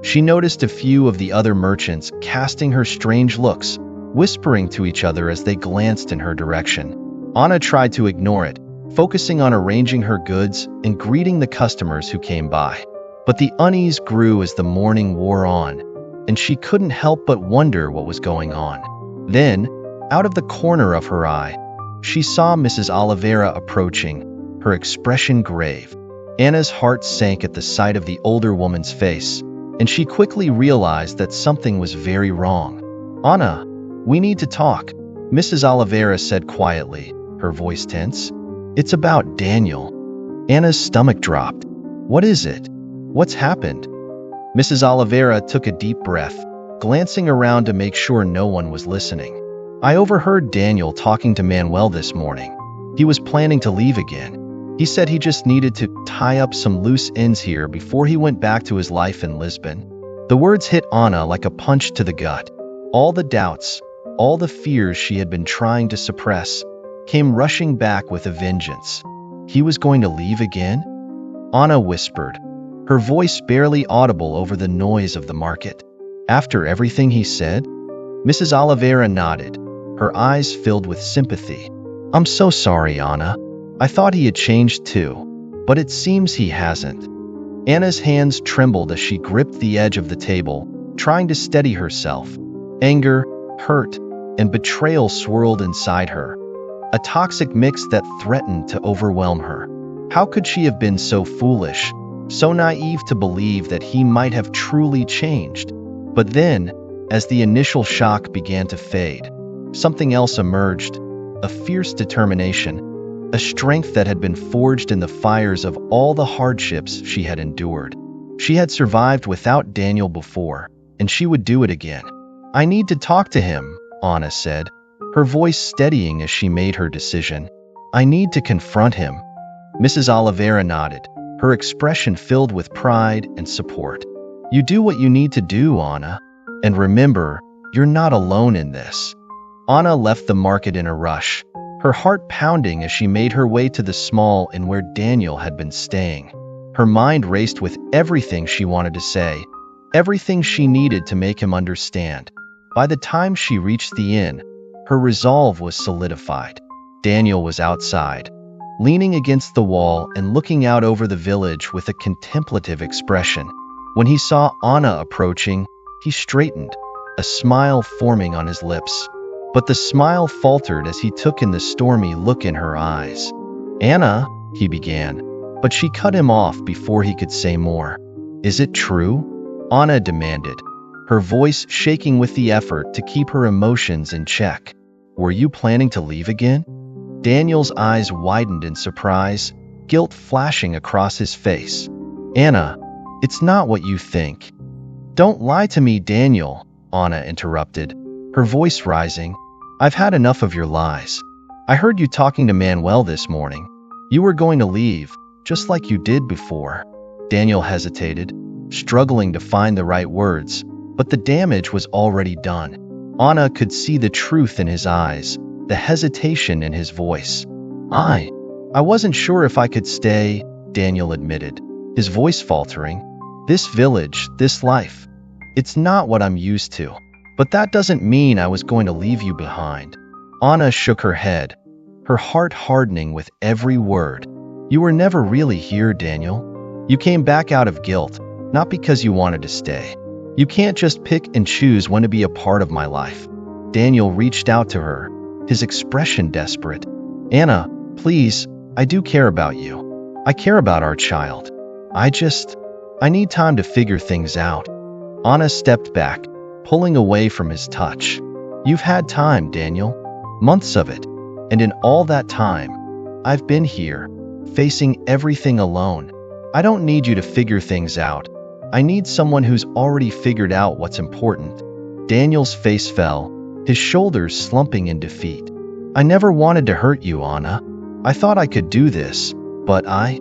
She noticed a few of the other merchants casting her strange looks, whispering to each other as they glanced in her direction. Anna tried to ignore it, focusing on arranging her goods and greeting the customers who came by. But the unease grew as the morning wore on, and she couldn't help but wonder what was going on. Then, out of the corner of her eye, She saw Mrs. Oliveira approaching, her expression grave. Anna's heart sank at the sight of the older woman's face, and she quickly realized that something was very wrong. "Anna, we need to talk," Mrs. Oliveira said quietly, her voice tense. "It's about Daniel." Anna's stomach dropped. "What is it? What's happened?" Mrs. Oliveira took a deep breath, glancing around to make sure no one was listening. "I overheard Daniel talking to Manuel this morning. He was planning to leave again. He said he just needed to tie up some loose ends here before he went back to his life in Lisbon." The words hit Anna like a punch to the gut. All the doubts, all the fears she had been trying to suppress, came rushing back with a vengeance. He was going to leave again? Anna whispered, her voice barely audible over the noise of the market. "After everything he said?" Mrs. Oliveira nodded, her eyes filled with sympathy. "I'm so sorry, Anna. I thought he had changed too, but it seems he hasn't." Anna's hands trembled as she gripped the edge of the table, trying to steady herself. Anger, hurt, and betrayal swirled inside her, a toxic mix that threatened to overwhelm her. How could she have been so foolish, so naive to believe that he might have truly changed? But then, as the initial shock began to fade, something else emerged, a fierce determination, a strength that had been forged in the fires of all the hardships she had endured. She had survived without Daniel before, and she would do it again. "I need to talk to him," Anna said, her voice steadying as she made her decision. "I need to confront him." Mrs. Oliveira nodded, her expression filled with pride and support. "You do what you need to do, Anna. And remember, you're not alone in this." Anna left the market in a rush, her heart pounding as she made her way to the small inn where Daniel had been staying. Her mind raced with everything she wanted to say, everything she needed to make him understand. By the time she reached the inn, her resolve was solidified. Daniel was outside, leaning against the wall and looking out over the village with a contemplative expression. When he saw Anna approaching, he straightened, a smile forming on his lips. But the smile faltered as he took in the stormy look in her eyes. "Anna," he began, but she cut him off before he could say more. "Is it true?" Anna demanded, her voice shaking with the effort to keep her emotions in check. "Were you planning to leave again?" Daniel's eyes widened in surprise, guilt flashing across his face. "Anna, it's not what you think." "Don't lie to me, Daniel," Anna interrupted, her voice rising. "I've had enough of your lies. I heard you talking to Manuel this morning. You were going to leave, just like you did before." Daniel hesitated, struggling to find the right words, but the damage was already done. Anna could see the truth in his eyes, the hesitation in his voice. I wasn't sure if I could stay," Daniel admitted, his voice faltering. "This village, this life, it's not what I'm used to. But that doesn't mean I was going to leave you behind." Anna shook her head, her heart hardening with every word. "You were never really here, Daniel. You came back out of guilt, not because you wanted to stay. You can't just pick and choose when to be a part of my life." Daniel reached out to her, his expression desperate. "Anna, please, I do care about you. I care about our child. I need time to figure things out." Anna stepped back, pulling away from his touch. "You've had time, Daniel. Months of it. And in all that time, I've been here, facing everything alone. I don't need you to figure things out. I need someone who's already figured out what's important." Daniel's face fell, his shoulders slumping in defeat. "I never wanted to hurt you, Anna. I thought I could do this, but I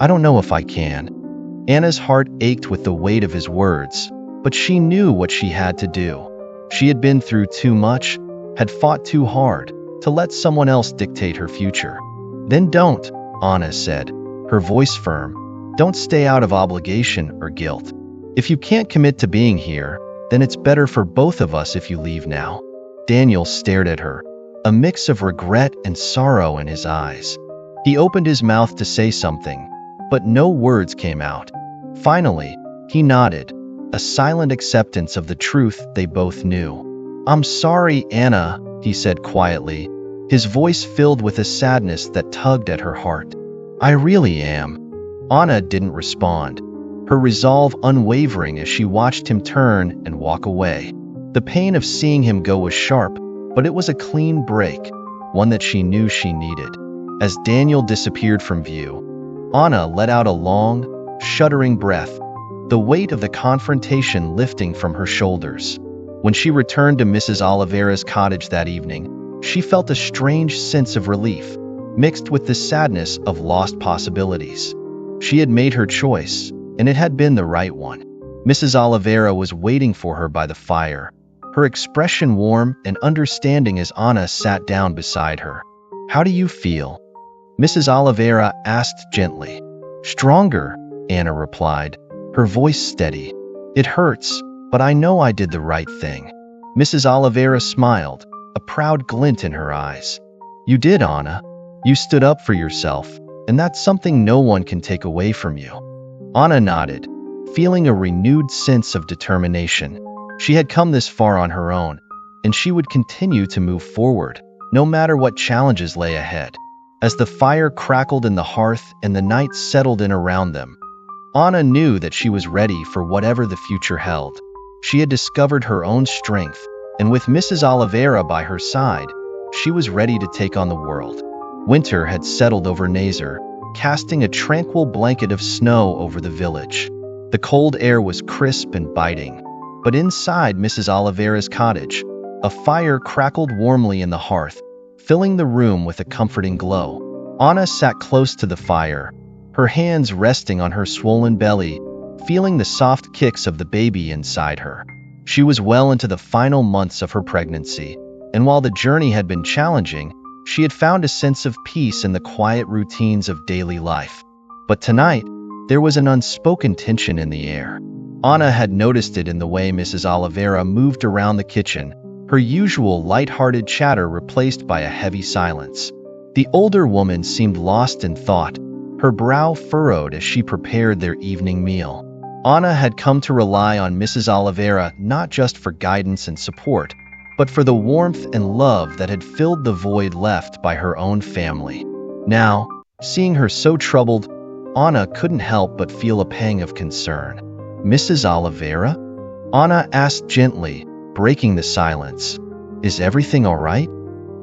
don't know if I can." Anna's heart ached with the weight of his words, but she knew what she had to do. She had been through too much, had fought too hard, to let someone else dictate her future. "Then don't," Anna said, her voice firm. "Don't stay out of obligation or guilt. If you can't commit to being here, then it's better for both of us if you leave now." Daniel stared at her, a mix of regret and sorrow in his eyes. He opened his mouth to say something, but no words came out. Finally, he nodded, a silent acceptance of the truth they both knew. "I'm sorry, Anna," he said quietly, his voice filled with a sadness that tugged at her heart. "I really am." Anna didn't respond, her resolve unwavering as she watched him turn and walk away. The pain of seeing him go was sharp, but it was a clean break, one that she knew she needed. As Daniel disappeared from view, Anna let out a long, shuddering breath, the weight of the confrontation lifting from her shoulders. When she returned to Mrs. Oliveira's cottage that evening, she felt a strange sense of relief, mixed with the sadness of lost possibilities. She had made her choice, and it had been the right one. Mrs. Oliveira was waiting for her by the fire, her expression warm and understanding as Anna sat down beside her. "How do you feel?" Mrs. Oliveira asked gently. "Stronger," Anna replied, her voice steady. "It hurts, but I know I did the right thing." Mrs. Oliveira smiled, a proud glint in her eyes. "You did, Anna. You stood up for yourself, and that's something no one can take away from you." Anna nodded, feeling a renewed sense of determination. She had come this far on her own, and she would continue to move forward, no matter what challenges lay ahead. As the fire crackled in the hearth and the night settled in around them, Anna knew that she was ready for whatever the future held. She had discovered her own strength, and with Mrs. Oliveira by her side, she was ready to take on the world. Winter had settled over Nazar, casting a tranquil blanket of snow over the village. The cold air was crisp and biting, but inside Mrs. Oliveira's cottage, a fire crackled warmly in the hearth, filling the room with a comforting glow. Anna sat close to the fire, her hands resting on her swollen belly, feeling the soft kicks of the baby inside her. She was well into the final months of her pregnancy, and while the journey had been challenging, she had found a sense of peace in the quiet routines of daily life. But tonight, there was an unspoken tension in the air. Anna had noticed it in the way Mrs. Oliveira moved around the kitchen, her usual light-hearted chatter replaced by a heavy silence. The older woman seemed lost in thought, her brow furrowed as she prepared their evening meal. Anna had come to rely on Mrs. Oliveira not just for guidance and support, but for the warmth and love that had filled the void left by her own family. Now, seeing her so troubled, Anna couldn't help but feel a pang of concern. "Mrs. Oliveira?" Anna asked gently, breaking the silence. "Is everything all right?"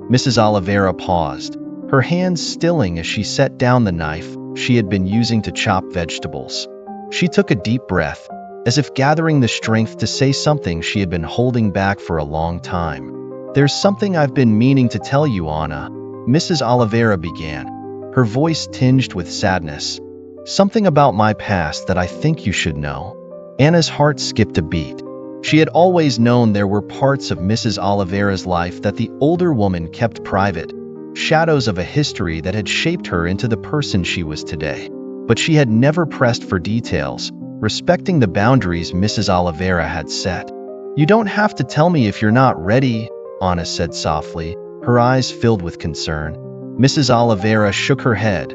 Mrs. Oliveira paused, her hands stilling as she set down the knife she had been using to chop vegetables. She took a deep breath, as if gathering the strength to say something she had been holding back for a long time. "There's something I've been meaning to tell you, Anna," Mrs. Oliveira began, her voice tinged with sadness. "Something about my past that I think you should know." Anna's heart skipped a beat. She had always known there were parts of Mrs. Oliveira's life that the older woman kept private, shadows of a history that had shaped her into the person she was today. But she had never pressed for details, respecting the boundaries Mrs. Oliveira had set. "You don't have to tell me if you're not ready," Anna said softly, her eyes filled with concern. Mrs. Oliveira shook her head,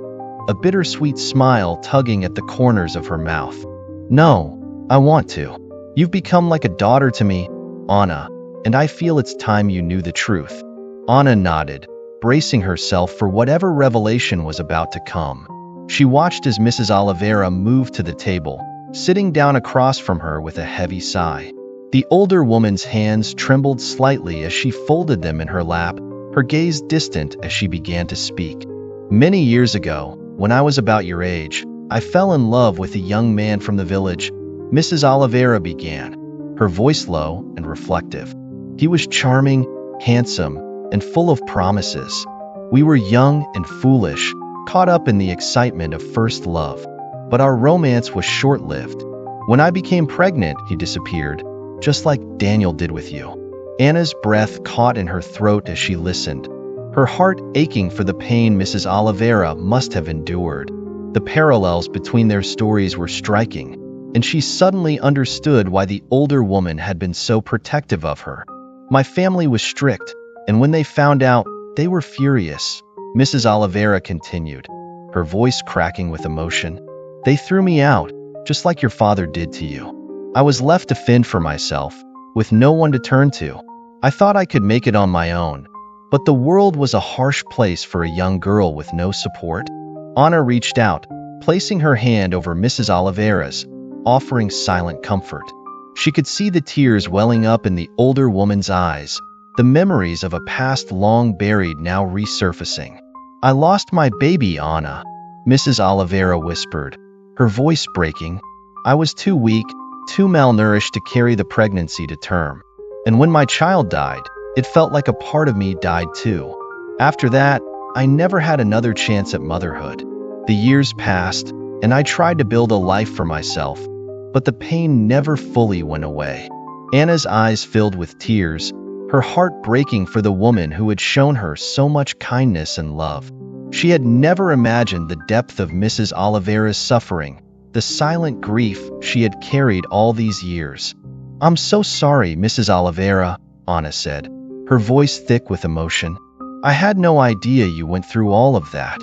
a bittersweet smile tugging at the corners of her mouth. "No, I want to. You've become like a daughter to me, Anna, and I feel it's time you knew the truth." Anna nodded, bracing herself for whatever revelation was about to come. She watched as Mrs. Oliveira moved to the table, sitting down across from her with a heavy sigh. The older woman's hands trembled slightly as she folded them in her lap, her gaze distant as she began to speak. "Many years ago, when I was about your age, I fell in love with a young man from the village," Mrs. Oliveira began, her voice low and reflective. "He was charming, handsome, and full of promises. We were young and foolish, caught up in the excitement of first love. But our romance was short-lived. When I became pregnant, he disappeared, just like Daniel did with you." Anna's breath caught in her throat as she listened, her heart aching for the pain Mrs. Oliveira must have endured. The parallels between their stories were striking, and she suddenly understood why the older woman had been so protective of her. "My family was strict, and when they found out, they were furious," Mrs. Oliveira continued, her voice cracking with emotion. "They threw me out, just like your father did to you. I was left to fend for myself, with no one to turn to. I thought I could make it on my own, But the world was a harsh place for a young girl with no support. Anna reached out, placing her hand over Mrs. Oliveira's, offering silent comfort. She could see the tears welling up in the older woman's eyes, the memories of a past long buried now resurfacing. "I lost my baby, Anna," Mrs. Oliveira whispered, her voice breaking. "I was too weak, too malnourished to carry the pregnancy to term. And when my child died, it felt like a part of me died too. After that, I never had another chance at motherhood. The years passed, and I tried to build a life for myself, but the pain never fully went away." Anna's eyes filled with tears, her heart breaking for the woman who had shown her so much kindness and love. She had never imagined the depth of Mrs. Oliveira's suffering, the silent grief she had carried all these years. "I'm so sorry, Mrs. Oliveira," Anna said, her voice thick with emotion. "I had no idea you went through all of that."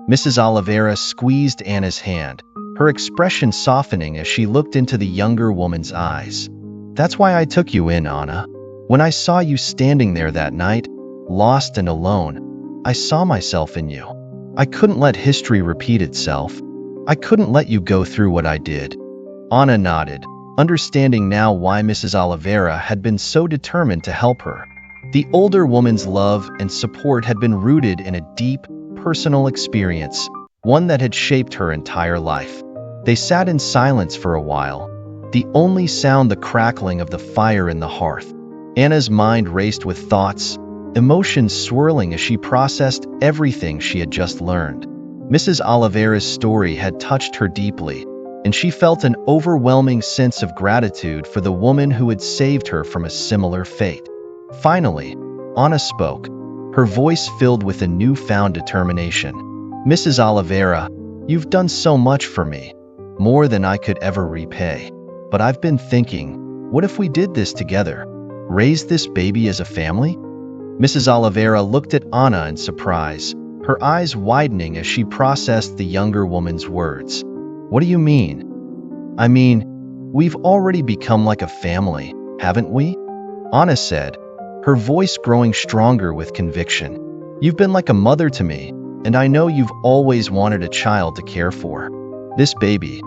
Mrs. Oliveira squeezed Anna's hand, her expression softening as she looked into the younger woman's eyes. "That's why I took you in, Anna. When I saw you standing there that night, lost and alone, I saw myself in you. I couldn't let history repeat itself. I couldn't let you go through what I did." Anna nodded, understanding now why Mrs. Oliveira had been so determined to help her. The older woman's love and support had been rooted in a deep, personal experience, one that had shaped her entire life. They sat in silence for a while, the only sound the crackling of the fire in the hearth. Anna's mind raced with thoughts, emotions swirling as she processed everything she had just learned. Mrs. Oliveira's story had touched her deeply, and she felt an overwhelming sense of gratitude for the woman who had saved her from a similar fate. Finally, Anna spoke, her voice filled with a newfound determination. "Mrs. Oliveira, you've done so much for me, more than I could ever repay. But I've been thinking, what if we did this together? Raise this baby as a family?" Mrs. Oliveira looked at Anna in surprise, her eyes widening as she processed the younger woman's words. "What do you mean?" "I mean, we've already become like a family, haven't we?" Anna said, her voice growing stronger with conviction. "You've been like a mother to me, and I know you've always wanted a child to care for. This baby,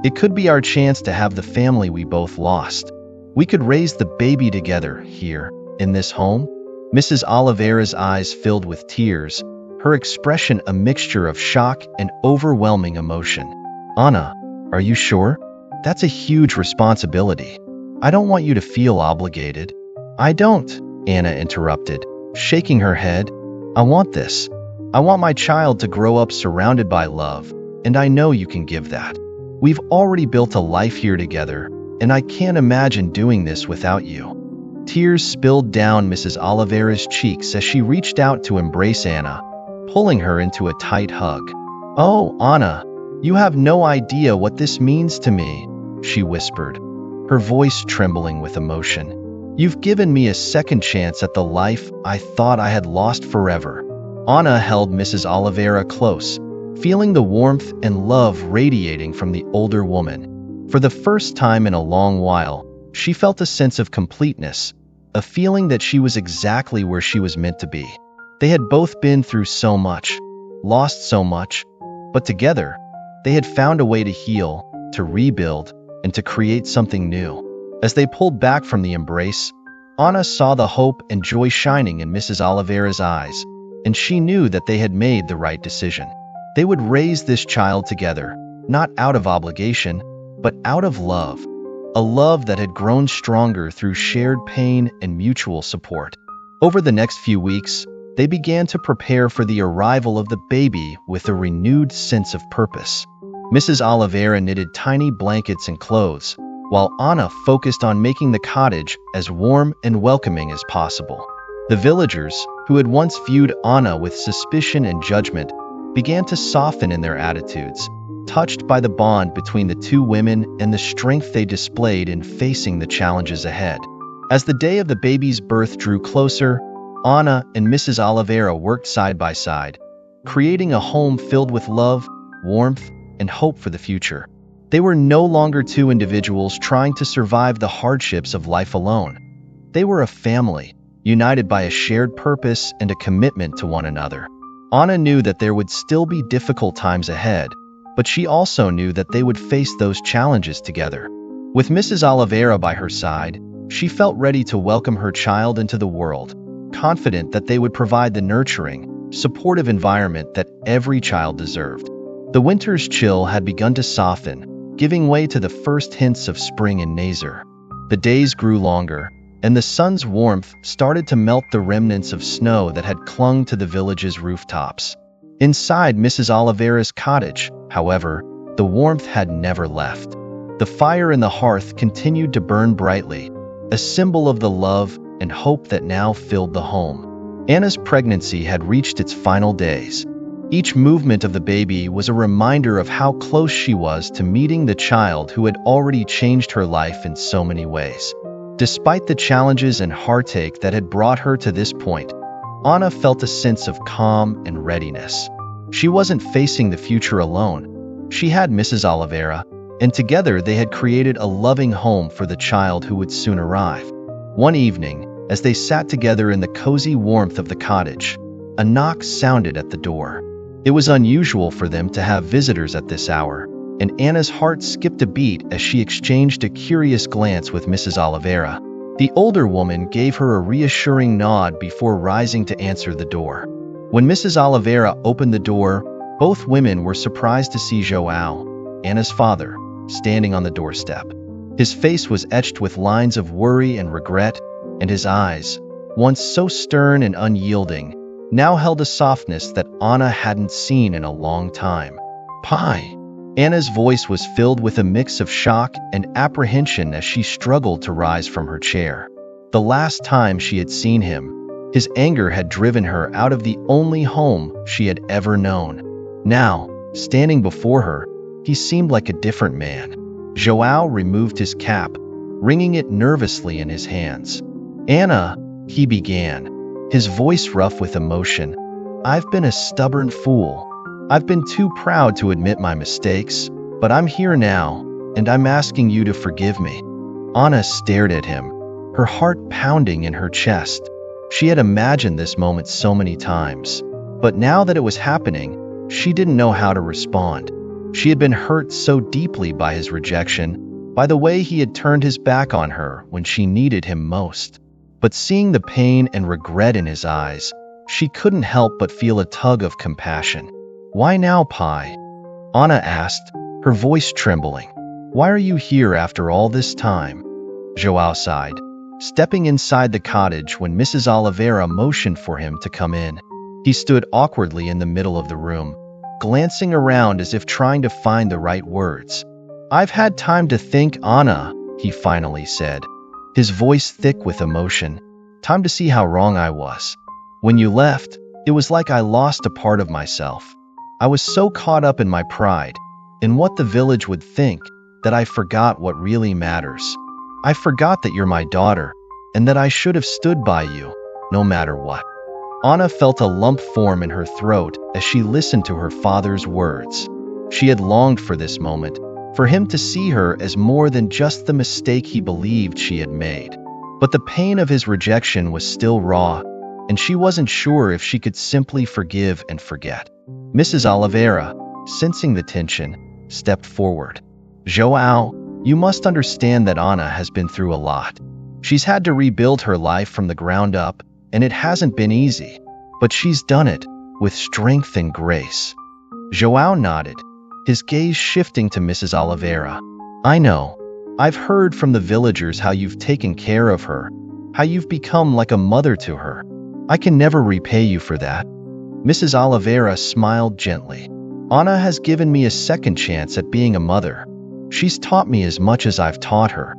it could be our chance to have the family we both lost. We could raise the baby together here, in this home." Mrs. Oliveira's eyes filled with tears, her expression a mixture of shock and overwhelming emotion. "Anna, are you sure? That's a huge responsibility. I don't want you to feel obligated." "I don't," Anna interrupted, shaking her head. "I want this. I want my child to grow up surrounded by love, and I know you can give that. We've already built a life here together, and I can't imagine doing this without you." Tears spilled down Mrs. Oliveira's cheeks as she reached out to embrace Anna, pulling her into a tight hug. "Oh, Anna, you have no idea what this means to me," she whispered, her voice trembling with emotion. "You've given me a second chance at the life I thought I had lost forever." Anna held Mrs. Oliveira close, feeling the warmth and love radiating from the older woman. For the first time in a long while, she felt a sense of completeness, a feeling that she was exactly where she was meant to be. They had both been through so much, lost so much, but together, they had found a way to heal, to rebuild, and to create something new. As they pulled back from the embrace, Anna saw the hope and joy shining in Mrs. Oliveira's eyes, and she knew that they had made the right decision. They would raise this child together, not out of obligation, but out of love, a love that had grown stronger through shared pain and mutual support. Over the next few weeks, they began to prepare for the arrival of the baby with a renewed sense of purpose. Mrs. Oliveira knitted tiny blankets and clothes, while Anna focused on making the cottage as warm and welcoming as possible. The villagers, who had once viewed Anna with suspicion and judgment, began to soften in their attitudes, touched by the bond between the two women and the strength they displayed in facing the challenges ahead. As the day of the baby's birth drew closer, Anna and Mrs. Oliveira worked side by side, creating a home filled with love, warmth, and hope for the future. They were no longer two individuals trying to survive the hardships of life alone. They were a family, united by a shared purpose and a commitment to one another. Anna knew that there would still be difficult times ahead, but she also knew that they would face those challenges together. With Mrs. Oliveira by her side, she felt ready to welcome her child into the world, confident that they would provide the nurturing, supportive environment that every child deserved. The winter's chill had begun to soften, giving way to the first hints of spring in Nazar. The days grew longer, and the sun's warmth started to melt the remnants of snow that had clung to the village's rooftops. Inside Mrs. Oliveira's cottage, however, the warmth had never left. The fire in the hearth continued to burn brightly, a symbol of the love and hope that now filled the home. Anna's pregnancy had reached its final days. Each movement of the baby was a reminder of how close she was to meeting the child who had already changed her life in so many ways. Despite the challenges and heartache that had brought her to this point, Anna felt a sense of calm and readiness. She wasn't facing the future alone. She had Mrs. Oliveira, and together they had created a loving home for the child who would soon arrive. One evening, as they sat together in the cozy warmth of the cottage, a knock sounded at the door. It was unusual for them to have visitors at this hour, and Anna's heart skipped a beat as she exchanged a curious glance with Mrs. Oliveira. The older woman gave her a reassuring nod before rising to answer the door. When Mrs. Oliveira opened the door, both women were surprised to see João, Anna's father, standing on the doorstep. His face was etched with lines of worry and regret, and his eyes, once so stern and unyielding, now held a softness that Anna hadn't seen in a long time. "Pai." Anna's voice was filled with a mix of shock and apprehension as she struggled to rise from her chair. The last time she had seen him, his anger had driven her out of the only home she had ever known. Now, standing before her, he seemed like a different man. João removed his cap, wringing it nervously in his hands. "Anna," he began, his voice rough with emotion, "I've been a stubborn fool. I've been too proud to admit my mistakes, but I'm here now, and I'm asking you to forgive me." Anna stared at him, her heart pounding in her chest. She had imagined this moment so many times, but now that it was happening, she didn't know how to respond. She had been hurt so deeply by his rejection, by the way he had turned his back on her when she needed him most. But seeing the pain and regret in his eyes, she couldn't help but feel a tug of compassion. "Why now, Pai?" Anna asked, her voice trembling. "Why are you here after all this time?" João sighed, stepping inside the cottage when Mrs. Oliveira motioned for him to come in. He stood awkwardly in the middle of the room, glancing around as if trying to find the right words. "I've had time to think, Anna," he finally said, his voice thick with emotion. "Time to see how wrong I was. When you left, it was like I lost a part of myself. I was so caught up in my pride, in what the village would think, that I forgot what really matters. I forgot that you're my daughter, and that I should have stood by you, no matter what." Anna felt a lump form in her throat as she listened to her father's words. She had longed for this moment, for him to see her as more than just the mistake he believed she had made. But the pain of his rejection was still raw, and she wasn't sure if she could simply forgive and forget. Mrs. Oliveira, sensing the tension, stepped forward. "João, you must understand that Anna has been through a lot. She's had to rebuild her life from the ground up, and it hasn't been easy. But she's done it, with strength and grace." João nodded, his gaze shifting to Mrs. Oliveira. "I know. I've heard from the villagers how you've taken care of her, how you've become like a mother to her. I can never repay you for that." Mrs. Oliveira smiled gently. "Anna has given me a second chance at being a mother. She's taught me as much as I've taught her."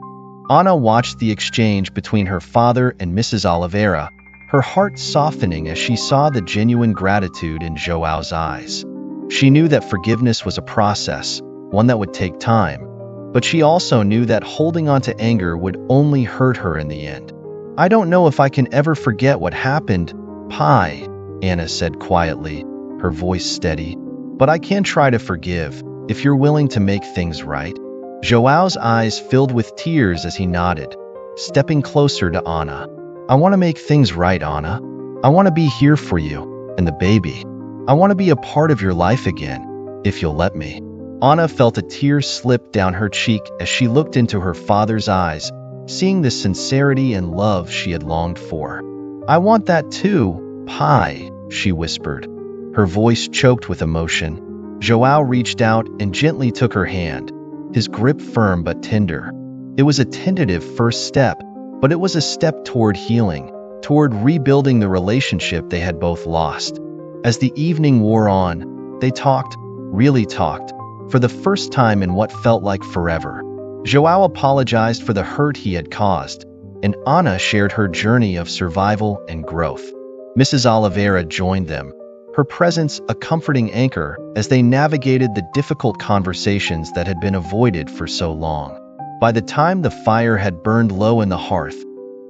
Anna watched the exchange between her father and Mrs. Oliveira, her heart softening as she saw the genuine gratitude in João's eyes. She knew that forgiveness was a process, one that would take time, but she also knew that holding on to anger would only hurt her in the end. "I don't know if I can ever forget what happened, Pai," Anna said quietly, her voice steady, "but I can try to forgive, if you're willing to make things right." João's eyes filled with tears as he nodded, stepping closer to Anna. I want to make things right, Anna. I want to be here for you and the baby. I want to be a part of your life again, if you'll let me." Anna felt a tear slip down her cheek as she looked into her father's eyes, seeing the sincerity and love she had longed for. "I want that too, Pai," she whispered, her voice choked with emotion. João reached out and gently took her hand, his grip firm but tender. It was a tentative first step, but it was a step toward healing, toward rebuilding the relationship they had both lost. As the evening wore on, they talked, really talked, for the first time in what felt like forever. João apologized for the hurt he had caused, and Anna shared her journey of survival and growth. Mrs. Oliveira joined them, her presence a comforting anchor as they navigated the difficult conversations that had been avoided for so long. By the time the fire had burned low in the hearth,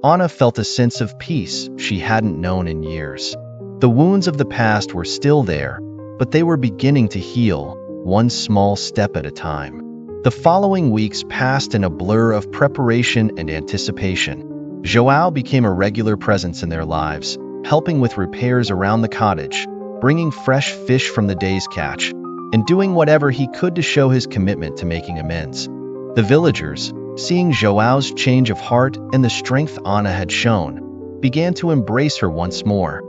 Anna felt a sense of peace she hadn't known in years. The wounds of the past were still there, but they were beginning to heal, one small step at a time. The following weeks passed in a blur of preparation and anticipation. João became a regular presence in their lives, helping with repairs around the cottage, bringing fresh fish from the day's catch, and doing whatever he could to show his commitment to making amends. The villagers, seeing João's change of heart and the strength Anna had shown, began to embrace her once more,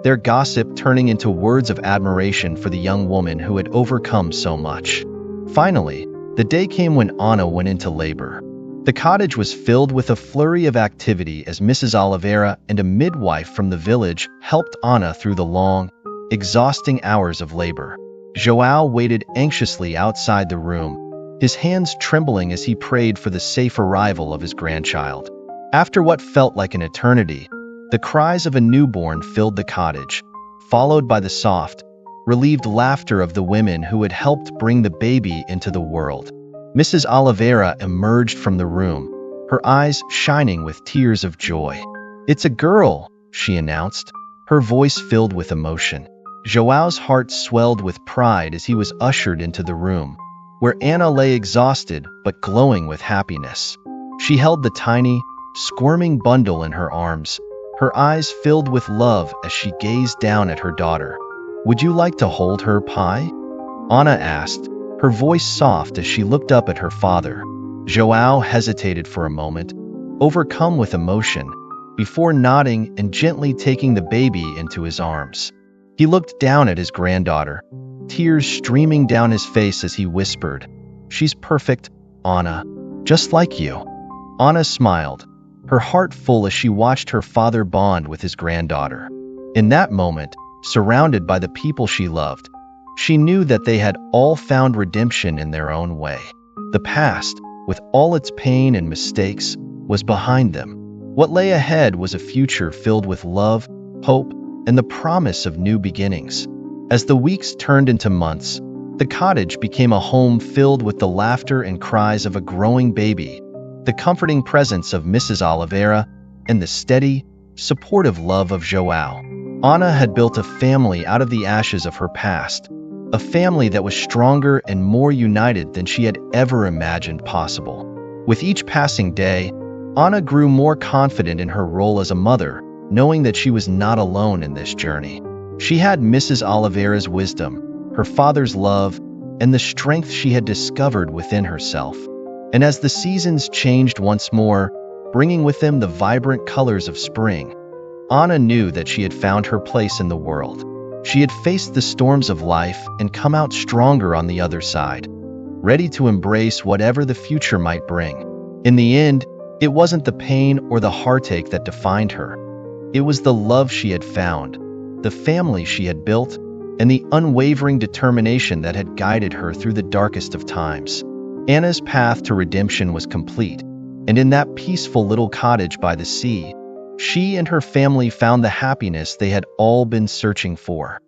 their gossip turning into words of admiration for the young woman who had overcome so much. Finally, the day came when Anna went into labor. The cottage was filled with a flurry of activity as Mrs. Oliveira and a midwife from the village helped Anna through the long, exhausting hours of labor. João waited anxiously outside the room, his hands trembling as he prayed for the safe arrival of his grandchild. After what felt like an eternity, the cries of a newborn filled the cottage, followed by the soft, relieved laughter of the women who had helped bring the baby into the world. Mrs. Oliveira emerged from the room, her eyes shining with tears of joy. "It's a girl," she announced, her voice filled with emotion. João's heart swelled with pride as he was ushered into the room, where Anna lay exhausted but glowing with happiness. She held the tiny, squirming bundle in her arms, her eyes filled with love as she gazed down at her daughter. "Would you like to hold her, Pai?" Anna asked, her voice soft as she looked up at her father. João hesitated for a moment, overcome with emotion, before nodding and gently taking the baby into his arms. He looked down at his granddaughter, tears streaming down his face as he whispered, "She's perfect, Anna, just like you." Anna smiled, her heart full as she watched her father bond with his granddaughter. In that moment, surrounded by the people she loved, she knew that they had all found redemption in their own way. The past, with all its pain and mistakes, was behind them. What lay ahead was a future filled with love, hope, and the promise of new beginnings. As the weeks turned into months, the cottage became a home filled with the laughter and cries of a growing baby, the comforting presence of Mrs. Oliveira, and the steady, supportive love of João. Anna had built a family out of the ashes of her past, a family that was stronger and more united than she had ever imagined possible. With each passing day, Anna grew more confident in her role as a mother, knowing that she was not alone in this journey. She had Mrs. Oliveira's wisdom, her father's love, and the strength she had discovered within herself. And as the seasons changed once more, bringing with them the vibrant colors of spring, Anna knew that she had found her place in the world. She had faced the storms of life and come out stronger on the other side, ready to embrace whatever the future might bring. In the end, it wasn't the pain or the heartache that defined her. It was the love she had found, the family she had built, and the unwavering determination that had guided her through the darkest of times. Anna's path to redemption was complete, and in that peaceful little cottage by the sea, she and her family found the happiness they had all been searching for.